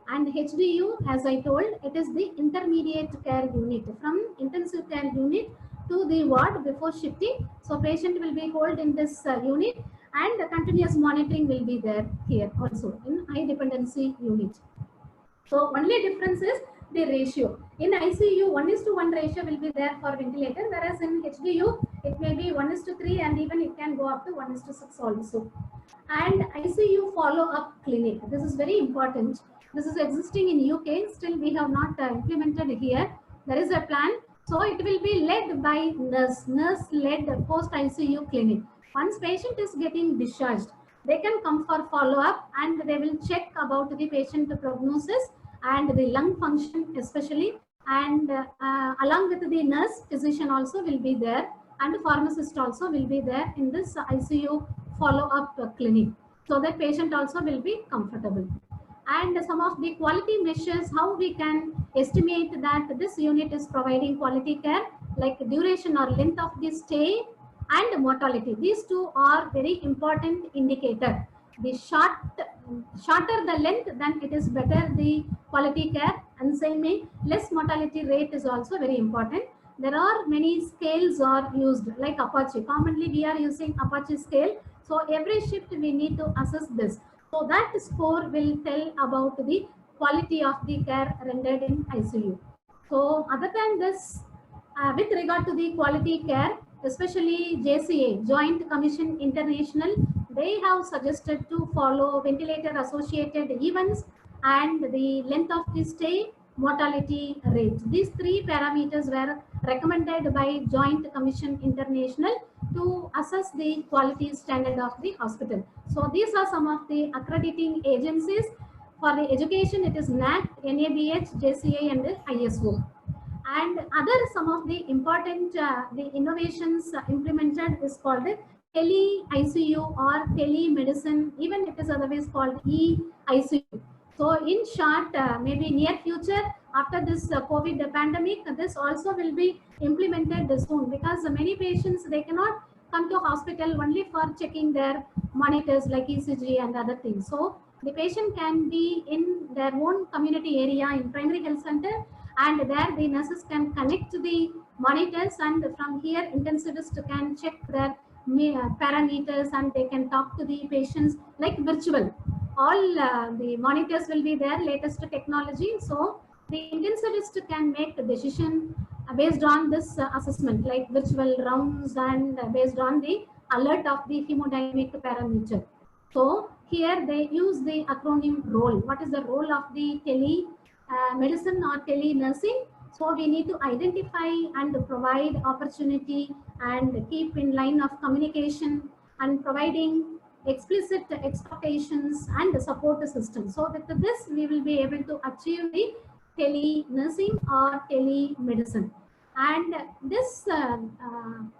A: And HDU, as I told, it is the intermediate care unit, from intensive care unit to the ward before shifting. So patient will be held in this unit, and the continuous monitoring will be there here also in high dependency unit. So only difference is the ratio. In ICU, 1:1 ratio will be there for ventilator, whereas in HDU, it may be 1:3, and even it can go up to 1:6 also. And ICU follow-up clinic. This is very important. This is existing in UK. Still, we have not implemented here. There is a plan. So it will be led by nurse-led post-ICU clinic. Once patient is getting discharged, they can come for follow-up, and they will check about the patient prognosis and the lung function especially, and along with the nurse, physician also will be there, and pharmacist also will be there in this ICU follow-up clinic, so that patient also will be comfortable. And some of the quality measures, how we can estimate that this unit is providing quality care, like duration or length of the stay and mortality. These two are very important indicator. The shorter the length, then it is better the quality care, and same way less mortality rate is also very important. There are many scales are used, like Apache. Commonly we are using Apache scale. So every shift we need to assess this. So that score will tell about the quality of the care rendered in ICU. So other than this, with regard to the quality care, especially JCA, Joint Commission International, they have suggested to follow ventilator associated events and the length of the stay, mortality rate. These three parameters were recommended by Joint Commission International to assess the quality standard of the hospital. So these are some of the accrediting agencies. For the education, it is NAC, NABH, JCA, and ISO. And other some of the important the innovations implemented is called the tele-ICU or telemedicine, even it is otherwise called e-ICU. So in short, maybe near future, after this COVID pandemic, this also will be implemented soon, because many patients, they cannot come to hospital only for checking their monitors like ECG and other things. So the patient can be in their own community area in primary health center, and there the nurses can connect to the monitors, and from here intensivist can check their parameters, and they can talk to the patients like virtual. All the monitors will be there, latest technology. So the intensivist can make a decision based on this assessment, like virtual rounds, and based on the alert of the hemodynamic parameter. So here they use the acronym ROLE. What is the role of the medicine or tele-nursing? So we need to identify and provide opportunity and keep in line of communication and providing explicit expectations and support system. So with this, we will be able to achieve the tele-nursing or telemedicine. And this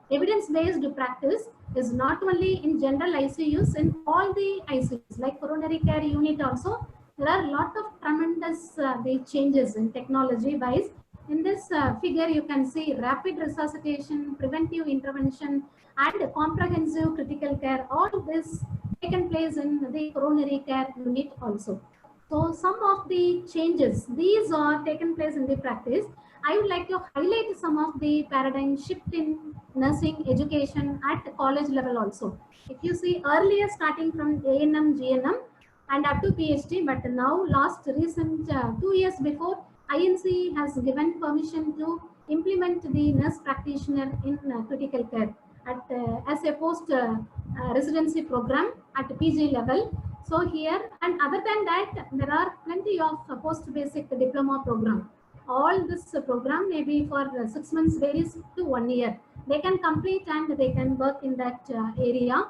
A: evidence-based practice is not only in general ICUs, in all the ICUs, like coronary care unit also, there are a lot of tremendous the changes in technology-wise. In this figure, you can see rapid resuscitation, preventive intervention, and comprehensive critical care. All this taken place in the coronary care unit also. So some of the changes, these are taken place in the practice. I would like to highlight some of the paradigm shift in nursing education at college level also. If you see earlier, starting from A&M, GNM, and up to PhD, but now last recent 2 years before, INC has given permission to implement the nurse practitioner in critical care at as a post residency program at PG level. So here, and other than that, there are plenty of post basic diploma program. All this program may be for 6 months, varies to 1 year. They can complete and they can work in that area.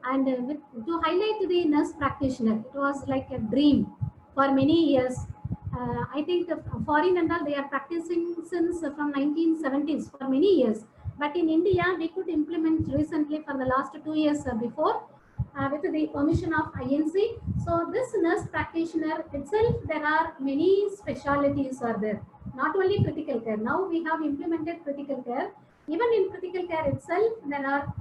A: And to highlight the nurse practitioner, it was like a dream for many years. I think the foreign and all, they are practicing since from 1970s for many years. But in India, we could implement recently for the last 2 years before with the permission of INC. So this nurse practitioner itself, there are many specialities are there. Not only critical care. Now we have implemented critical care. Even in critical care itself, there are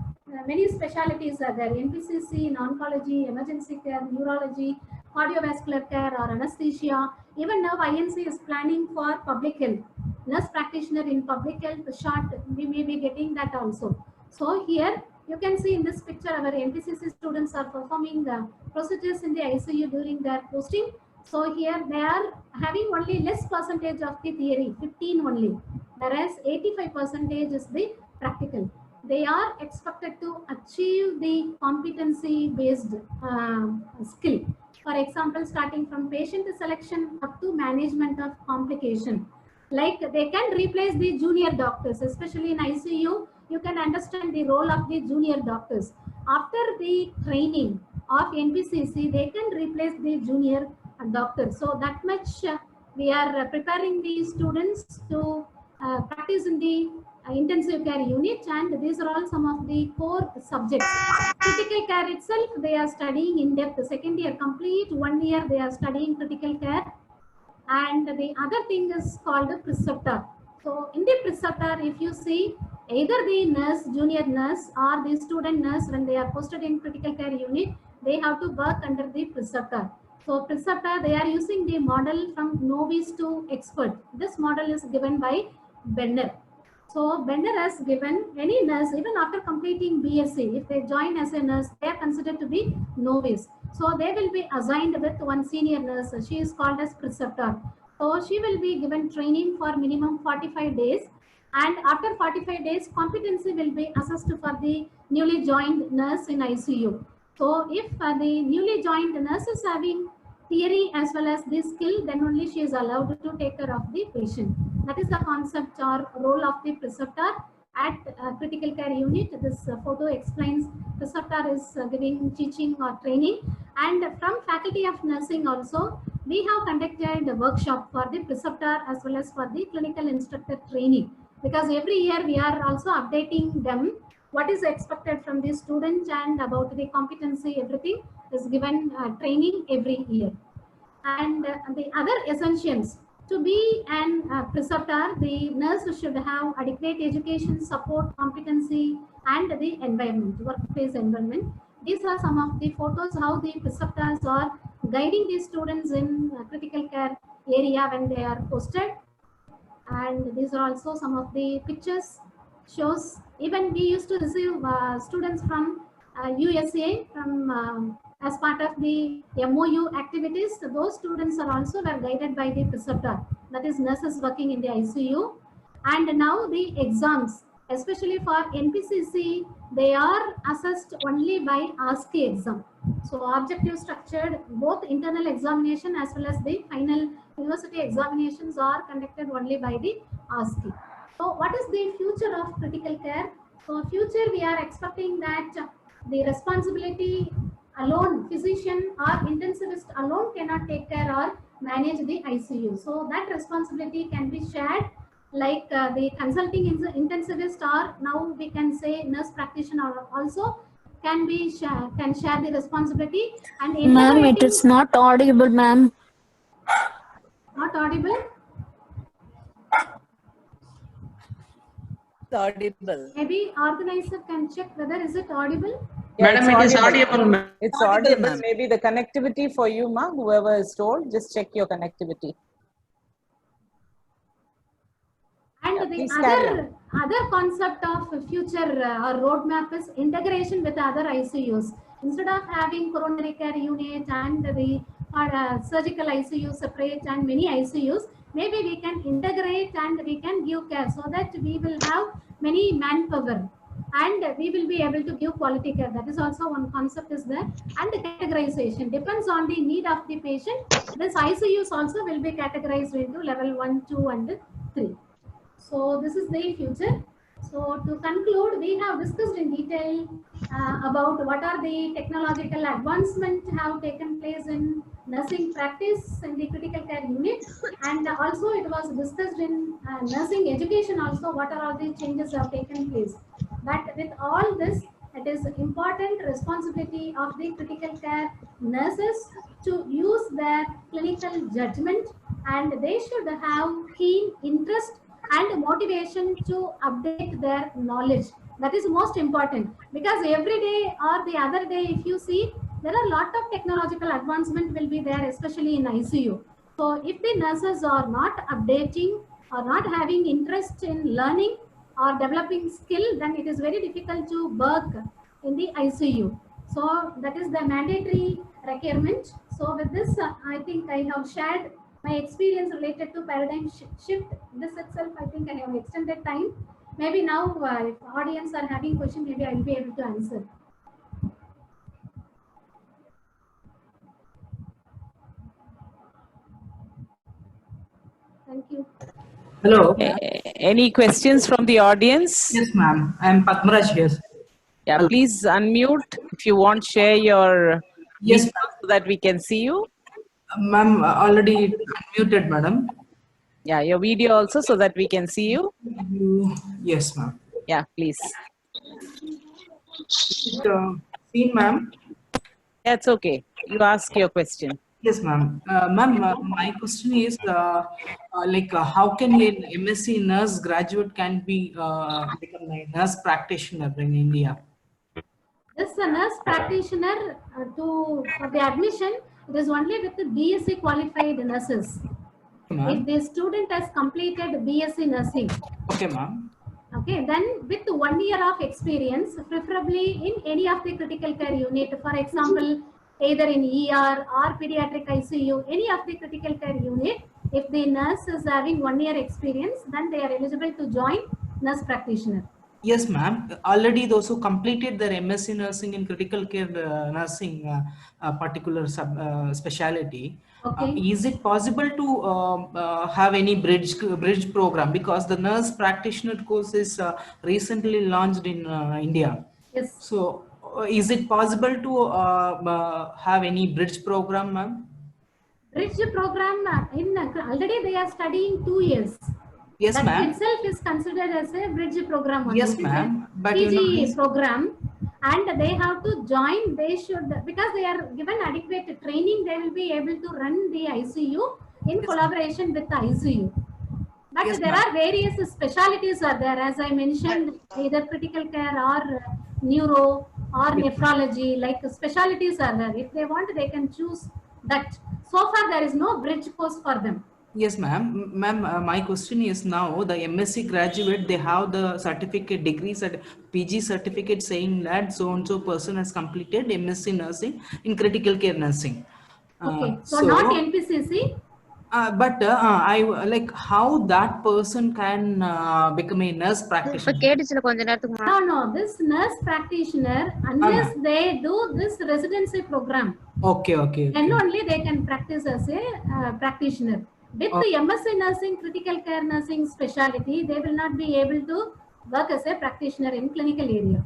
A: many specialities are there. NPCC in oncology, emergency care, neurology, cardiovascular care or anesthesia. Even now INC is planning for public health. Nurse practitioner in public health short, we may be getting that also. So here you can see in this picture our NPCC students are performing the procedures in the ICU during their posting. So here they are having only less percentage of the theory, 15 only, whereas 85% is the practical. They are expected to achieve the competency based skill. For example, starting from patient selection up to management of complication. Like they can replace the junior doctors, especially in ICU. You can understand the role of the junior doctors. After the training of NPCC, they can replace the junior doctors. So that much we are preparing the students to practice in the intensive care unit, and these are all some of the core subjects. Critical care itself, they are studying in depth. Second year complete, 1 year they are studying critical care. And the other thing is called a preceptor. So in the preceptor, if you see, either the nurse, junior nurse or the student nurse, when they are posted in critical care unit, they have to work under the preceptor. So preceptor, they are using the model from novice to expert. This model is given by Bender. So Bender has given any nurse, even after completing BSc, if they join as a nurse, they are considered to be novice. So they will be assigned with one senior nurse. She is called as preceptor. So she will be given training for minimum 45 days. And after 45 days, competency will be assessed for the newly joined nurse in ICU. So if the newly joined nurse is having theory as well as the skill, then only she is allowed to take care of the patient. That is the concept or role of the preceptor at critical care unit. This photo explains preceptor is giving teaching or training. And from faculty of nursing also, we have conducted a workshop for the preceptor as well as for the clinical instructor training. Because every year we are also updating them what is expected from the students and about the competency, everything is given training every year. And the other essentials, to be an preceptor, the nurse should have adequate education, support, competency, and the environment, workplace environment. These are some of the photos how the preceptors are guiding the students in critical care area when they are posted. And these are also some of the pictures shows. Even we used to receive students from USA from as part of the MOU activities. Those students are also were guided by the preceptor, that is nurses working in the ICU. And now the exams, especially for NPCC, they are assessed only by ASCII exam. So objective structured, both internal examination as well as the final university examinations are conducted only by the ASCII. So what is the future of critical care? So future we are expecting that the responsibility alone, physician or intensivist alone cannot take care or manage the ICU. So that responsibility can be shared, like the consulting intensivist, or now we can say nurse practitioner also can share the responsibility. And
B: ma'am, it is not audible, ma'am.
A: Not audible?
C: Audible.
A: Maybe organizer can check whether is it audible.
D: Yeah, Madam, it is audible. It's audible. Maybe the connectivity for you, ma, whoever is told, just check your connectivity.
A: And the other concept of future or roadmap is integration with other ICUs. Instead of having coronary care unit and the surgical ICU separate and many ICUs, maybe we can integrate and we can give care so that we will have many manpower and we will be able to give quality care. That is also one concept is there. And the categorization depends on the need of the patient. This ICUs also will be categorized into level 1, 2 and 3. So this is the future. So to conclude, we have discussed in detail about what are the technological advancements have taken place in nursing practice in the critical care unit, and also it was discussed in nursing education also what are all the changes have taken place. But with all this, it is important responsibility of the critical care nurses to use their clinical judgment, and they should have keen interest and motivation to update their knowledge. That is most important, because every day or the other day, if you see, there are a lot of technological advancement will be there, especially in ICU. So if the nurses are not updating or not having interest in learning or developing skill, then it is very difficult to work in the ICU. So that is the mandatory requirement. So with this, I think I have shared my experience related to paradigm shift. This itself, I think I have extended time. Maybe now, if audience are having question, maybe I will be able to answer. Thank you.
C: Hello.
D: Any questions from the audience?
C: Yes, ma'am. I'm Padmaraj here.
D: Yeah,
C: Hello.
D: please unmute if you want. Share your
C: Yes,
D: video so that we can see you.
C: ma'am. Already unmuted, madam.
D: Yeah, your video also so that we can see you.
C: Yes, ma'am.
D: Yeah, please.
C: Seen, ma'am.
D: That's okay. You ask your question.
C: Yes, ma'am. Ma'am, my question is, how can an MSc nurse graduate can be become a nurse practitioner in India?
A: This nurse practitioner for the admission, it is only with the BSc qualified nurses. If the student has completed BSc nursing,
C: Okay, ma'am.
A: okay, then with 1 year of experience, preferably in any of the critical care unit, for example, either in ER or pediatric ICU, any of the critical care unit, if the nurse is having 1 year experience, then they are eligible to join nurse practitioner.
C: Yes, ma'am. Already those who completed their MSc nursing in critical care nursing, particular specialty,
A: Okay.
C: is it possible to have any bridge program? Because the nurse practitioner course is recently launched in India.
A: Yes.
C: So, is it possible to have any bridge program, ma'am?
A: Bridge program already they are studying 2 years.
C: Yes,
A: that
C: ma'am.
A: itself is considered as a bridge program only.
C: Yes, ma'am. But
A: PG program, and they have to join. They should, because they are given adequate training, they will be able to run the ICU in collaboration with the ICU. But
C: Yes,
A: there are various specialities are there, as I mentioned, either critical care or neuro or nephrology, like specialities are there. If they want, they can choose that. So far, there is no bridge course for them.
C: Yes, ma'am. Ma'am, my question is now the MSc graduate, they have the certificate degrees at PG certificate saying that so and so person has completed MSc nursing in critical care nursing.
A: Okay, so not NPCC.
C: But I like how that person can become a nurse practitioner.
A: No, this nurse practitioner, unless they do this residency program,
C: Okay.
A: then only they can practice as a practitioner. With the MSc nursing, critical care nursing specialty, they will not be able to work as a practitioner in clinical area.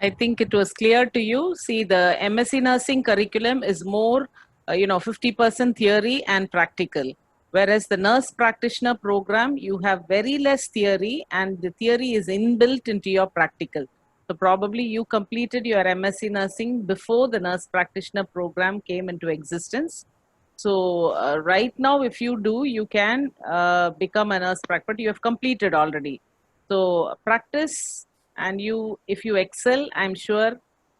D: I think it was clear to you. See, the MSc nursing curriculum is more, 50% theory and practical. Whereas the nurse practitioner program, you have very less theory and the theory is inbuilt into your practical. So probably you completed your MSc nursing before the nurse practitioner program came into existence. So right now, if you do, you can become a nurse practitioner, but you have completed already. So practice, and if you excel, I'm sure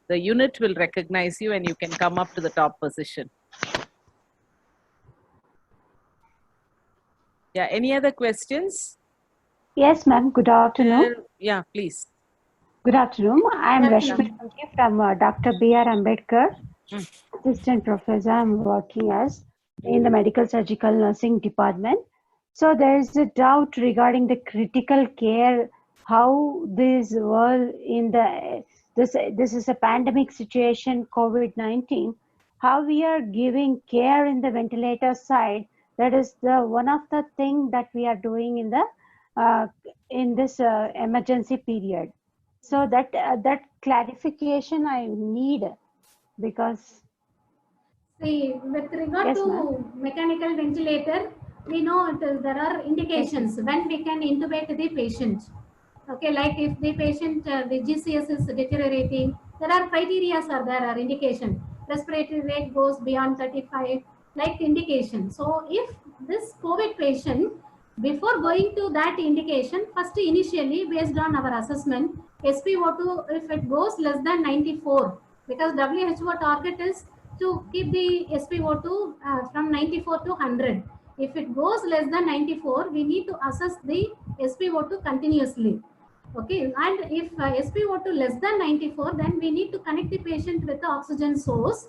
D: the unit will recognize you and you can come up to the top position. Yeah, any other questions?
E: Yes, ma'am. Good afternoon.
D: Yeah, please.
E: Good afternoon. I am Rashmi from Dr. B.R. Ambedkar, Assistant Professor. I'm working as in the Medical Surgical Nursing Department. So there is a doubt regarding the critical care, how this world in this is a pandemic situation, COVID-19, how we are giving care in the ventilator side That is the one of the thing that we are doing in this emergency period. So that clarification I need, because
A: See, with regard
E: yes,
A: to
E: ma'am.
A: mechanical ventilator, we know there are indications when we can intubate the patient. Okay, like if the patient, the GCS is deteriorating, there are criteria are there, are indication. Respiratory rate goes beyond 35, like indication. So if this COVID patient, before going to that indication, first initially based on our assessment, SpO2, if it goes less than 94, because WHO target is to keep the SpO2 from 94 to 100. If it goes less than 94, we need to assess the SpO2 continuously. Okay, and if SpO2 less than 94, then we need to connect the patient with the oxygen source.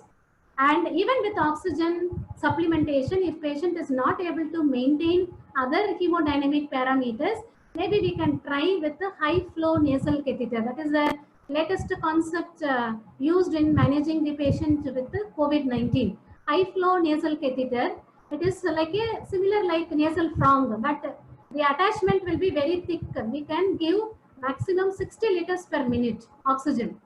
A: And even with oxygen supplementation, if patient is not able to maintain other hemodynamic parameters, maybe we can try with the high flow nasal catheter. That is the latest concept used in managing the patient with the COVID-19. High flow nasal catheter, it is like a similar like nasal prong, but the attachment will be very thick. We can give maximum 60 liters per minute oxygen.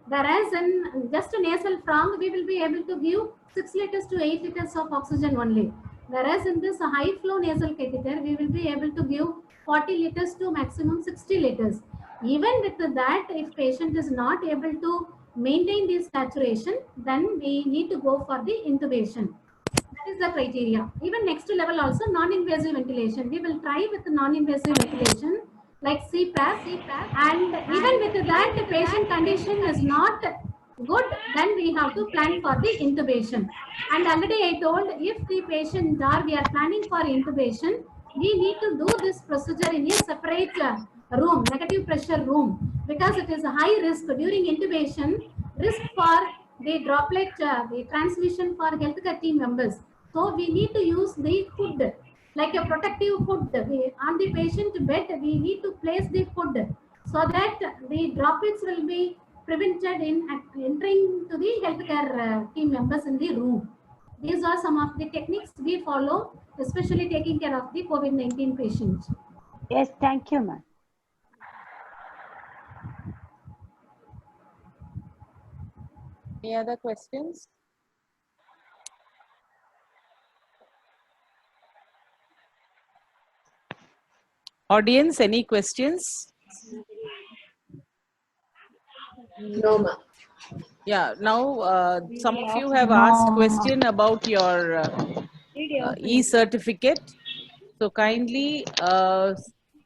A: Whereas in just a nasal prong, we will be able to give 6 liters to 8 liters of oxygen only. Whereas in this high flow nasal catheter, we will be able to give 40 liters to maximum 60 liters. Even with that, if patient is not able to maintain this saturation, then we need to go for the intubation. That is the criteria. Even next level also non-invasive ventilation. We will try with non-invasive ventilation like CPAP, and even with that the patient condition is not good, then we have to plan for the intubation. And already I told, if the patient or we are planning for intubation, we need to do this procedure in a separate room, negative pressure room, because it is a high risk during intubation, risk for the droplet, the transmission for healthcare team members. So we need to use the hood, like a protective hood. On the patient bed, we need to place the hood so that the droplets will be prevented in entering to the healthcare team members in the room. These are some of the techniques we follow, especially taking care of the COVID-19 patients.
E: Yes, thank you, ma'am.
D: Any other questions? Audience, any questions?
F: No, ma'am.
D: Yeah, now some of you have asked question about your e-certificate. So kindly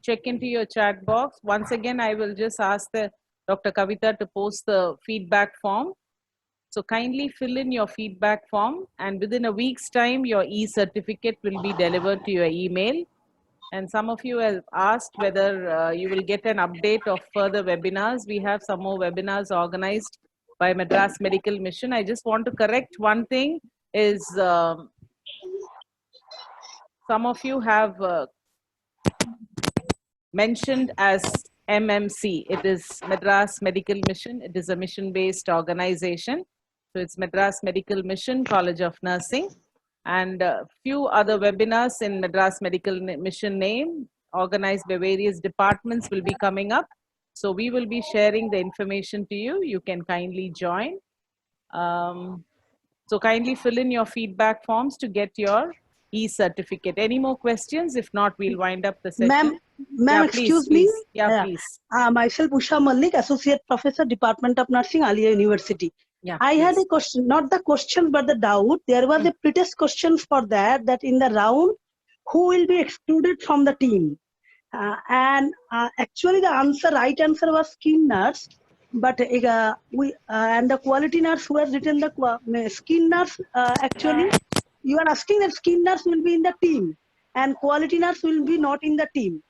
D: check into your chat box. Once again, I will just ask the Dr. Kavita to post the feedback form. So kindly fill in your feedback form, and within a week's time, your e-certificate will be delivered to your email. And some of you have asked whether you will get an update of further webinars. We have some more webinars organized by Madras Medical Mission. I just want to correct one thing is some of you have mentioned as MMC. It is Madras Medical Mission. It is a mission-based organization. So it's Madras Medical Mission, College of Nursing. And a few other webinars in Madras Medical Mission name, organized by various departments, will be coming up. So we will be sharing the information to you. You can kindly join. So kindly fill in your feedback forms to get your e-certificate. Any more questions? If not, we'll wind up the session.
G: Ma'am, excuse me.
D: Yeah, please.
G: Myself, Usha Malik, Associate Professor, Department of Nursing, Alia University.
D: Yeah,
G: I had a question, not the question, but the doubt. There was a pretest question for that in the round, who will be excluded from the team? Actually, the right answer was skin nurse. But and the quality nurse who has written the skin nurse, actually, you are asking that skin nurse will be in the team and quality nurse will be not in the team.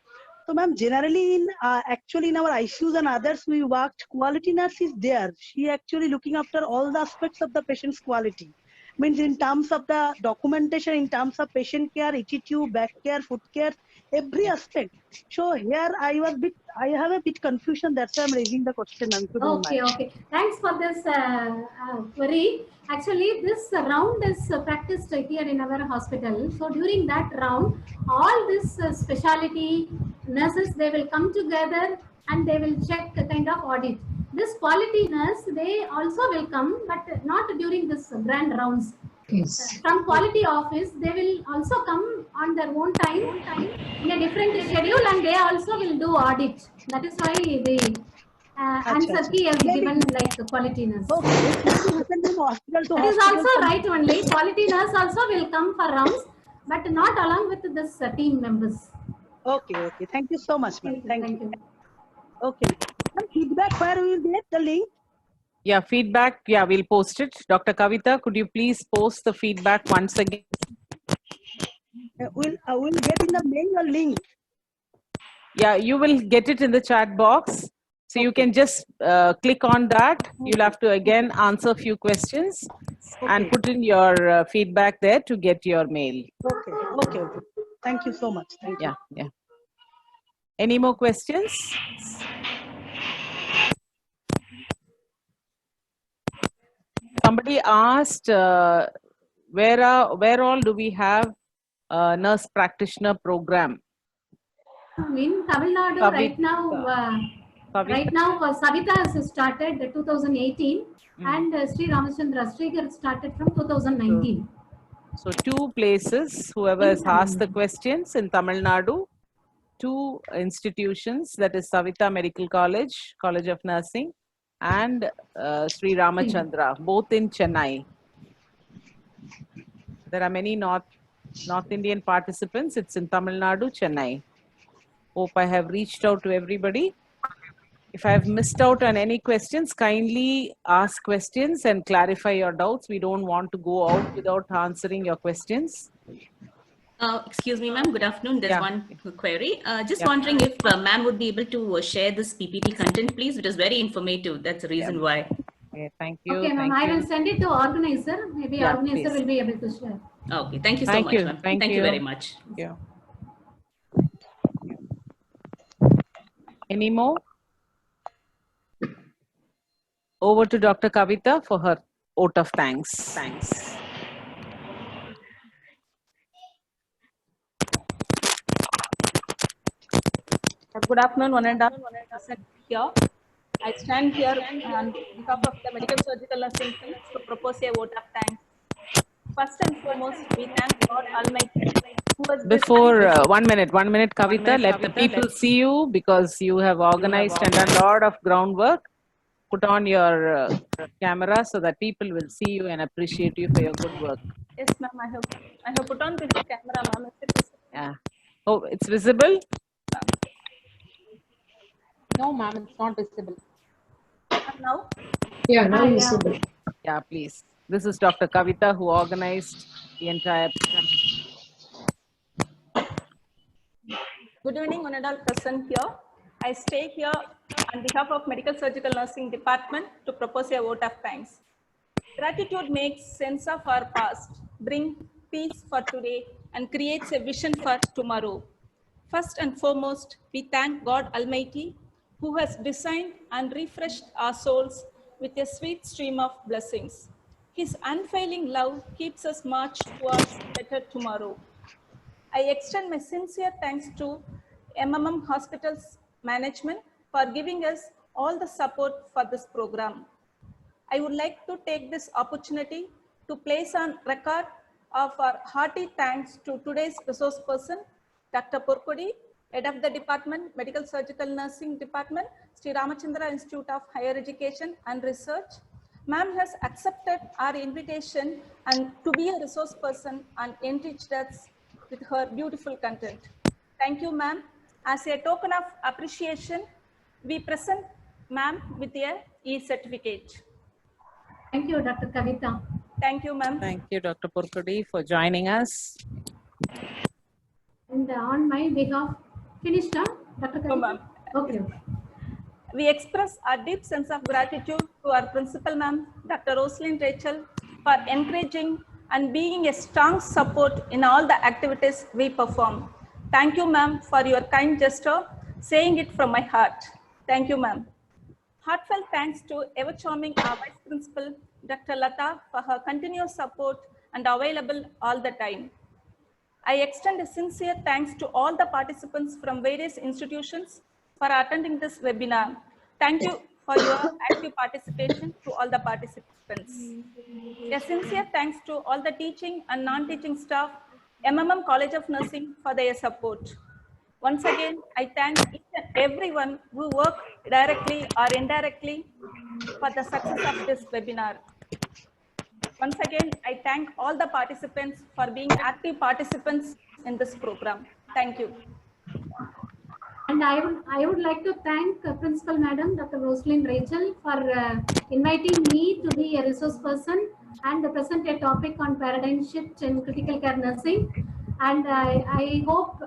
G: So, ma'am, generally, actually in our ICUs and others, we worked, quality nurse is there. She actually looking after all the aspects of the patient's quality. means in terms of the documentation, in terms of patient care, attitude, back care, foot care, every aspect. So here I have a bit confusion. That's why I'm raising the question. If you don't
A: Okay,
G: mind.
A: okay. Thanks for this query. Actually, this round is practiced here in our hospital. So during that round, all this specialty nurses, they will come together and they will check a kind of audit. This quality nurse, they also will come, but not during this grand rounds.
F: Yes.
A: From quality office, they will also come on their own time in a different schedule, and they also will do audit. That is why the answer key has given like quality nurse.
G: Okay, it may be happen from hospital to
A: That is
G: hospital.
A: also right only. Quality nurse also will come for rounds, but not along with this team members.
G: Okay, okay. Thank you so much, ma'am. Thank you.
A: you.
G: Okay. And feedback, where we will get the link?
D: Yeah, feedback. Yeah, we'll post it. Dr. Kavita, could you please post the feedback once again?
G: We'll get in the mail or link.
D: Yeah, you will get it in the chat box. So you can just click on that. You'll have to again answer a few questions and put in your feedback there to get your mail.
G: Okay, okay, okay. Thank you so much. Thank you.
D: Yeah, yeah. Any more questions? Somebody asked, where all do we have a nurse practitioner program?
A: In Tamil Nadu, right now, Savita has started 2018, and Sri Ramachandra Srigar started from 2019.
D: So 2 places, whoever has asked the questions in Tamil Nadu, 2 institutions, that is Savita Medical College, College of Nursing, and Sri Ramachandra, both in Chennai. There are many North Indian participants. It's in Tamil Nadu, Chennai. Hope I have reached out to everybody. If I have missed out on any questions, kindly ask questions and clarify your doubts. We don't want to go out without answering your questions.
H: Excuse me, ma'am. Good afternoon. There's one query. Just
D: Yeah.
H: wondering if ma'am would be able to share this PPT content, please. It is very informative. That's the reason why.
D: Okay, thank you.
A: Okay, ma'am. I will send it to organizer. Maybe
D: Yeah,
A: organizer
D: please.
A: will be able to share.
H: Okay. Thank you so
D: Thank
H: much,
D: you.
H: ma'am.
D: Thank
H: you
D: you.
H: very much.
D: Yeah. Any more? Over to Dr. Kavita for her vote of thanks. Thanks.
I: Good afternoon, one and all. Here, I stand here on behalf of the medical surgical nursing team to propose a vote of thanks. First and foremost, we thank God Almighty.
D: Before 1 minute, Kavita, let the people see you because you have organized and done a lot of groundwork. Put on your camera so that people will see you and appreciate you for your good work.
I: Yes, ma'am. I have put on this camera, ma'am.
D: Yeah. Oh, it's visible?
I: No, ma'am, it's not visible. Now?
F: Yeah, now visible.
D: Yeah, please. This is Dr. Kavita who organized the entire.
I: Good evening, one and all present here. I stay here on behalf of Medical Surgical Nursing Department to propose a vote of thanks. Gratitude makes sense of our past, brings peace for today, and creates a vision for tomorrow. First and foremost, we thank God Almighty, who has designed and refreshed our souls with a sweet stream of blessings. His unfailing love keeps us march towards better tomorrow. I extend my sincere thanks to MMM Hospitals Management for giving us all the support for this program. I would like to take this opportunity to place on record of our hearty thanks to today's resource person, Dr. Porkodi, Head of the Department, Medical Surgical Nursing Department, Sri Ramachandra Institute of Higher Education and Research. Ma'am has accepted our invitation and to be a resource person and enriched us with her beautiful content. Thank you, ma'am. As a token of appreciation, we present ma'am with a e-certificate.
A: Thank you, Dr. Kavita.
I: Thank you, ma'am.
D: Thank you, Dr. Porkodi, for joining us.
A: And on my behalf, finished, huh? Dr. Kavita?
I: No, ma'am.
A: Okay.
I: We express our deep sense of gratitude to our principal, ma'am, Dr. Rosalyn Rachel, for encouraging and being a strong support in all the activities we perform. Thank you, ma'am, for your kind gesture, saying it from my heart. Thank you, ma'am. Heartfelt thanks to ever charming our Vice Principal, Dr. Lata, for her continuous support and available all the time. I extend a sincere thanks to all the participants from various institutions for attending this webinar. Thank you for your active participation to all the participants. A sincere thanks to all the teaching and non-teaching staff, MMM College of Nursing, for their support. Once again, I thank each and everyone who worked directly or indirectly for the success of this webinar. Once again, I thank all the participants for being active participants in this program. Thank you.
A: And I would like to thank Principal Madam Dr. Rosalyn Rachel for inviting me to be a resource person and present a topic on paradigm shift in critical care nursing. And I hope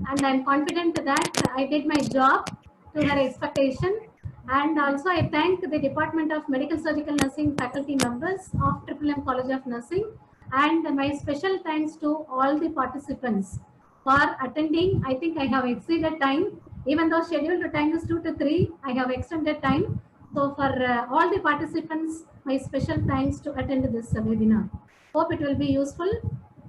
A: and I'm confident that I did my job to her expectation. And also I thank the Department of Medical Surgical Nursing faculty members of MMM College of Nursing, and my special thanks to all the participants for attending. I think I have exceeded time, even though scheduled time is 2 to 3, I have extended time. So for all the participants, my special thanks to attend this webinar. Hope it will be useful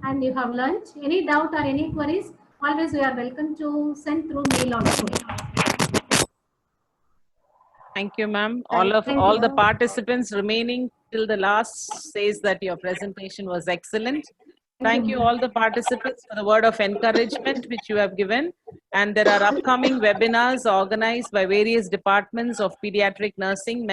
A: and you have learned. Any doubt or any queries, always you are welcome to send through mail also.
D: Thank you, ma'am. All the participants remaining till the last says that your presentation was excellent. Thank you all the participants for the word of encouragement which you have given. And there are upcoming webinars organized by various departments of pediatric nursing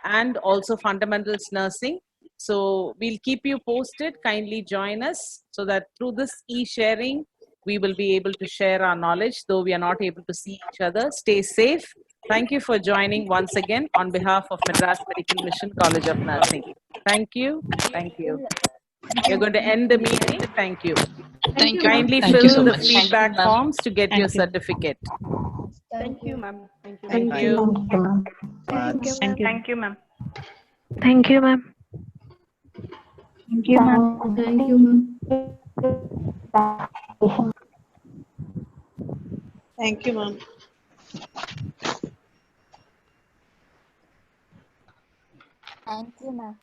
D: and also fundamentals nursing. So we'll keep you posted. Kindly join us so that through this e-sharing, we will be able to share our knowledge, though we are not able to see each other. Stay safe. Thank you for joining once again on behalf of Madras Medical Mission College of Nursing. Thank you. Thank you. We're going to end the meeting. Thank you.
A: Thank you.
D: Kindly
F: Thank you
D: fill
F: so
D: the
F: much.
D: feedback forms to get your certificate.
I: Thank you, ma'am. Thank you.
D: Thank you.
J: Thank you, ma'am.
I: Thank you, ma'am.
J: Thank you, ma'am.
E: Thank you, ma'am.
A: Thank you, ma'am.
G: Thank you, ma'am.
J: Thank you, ma'am.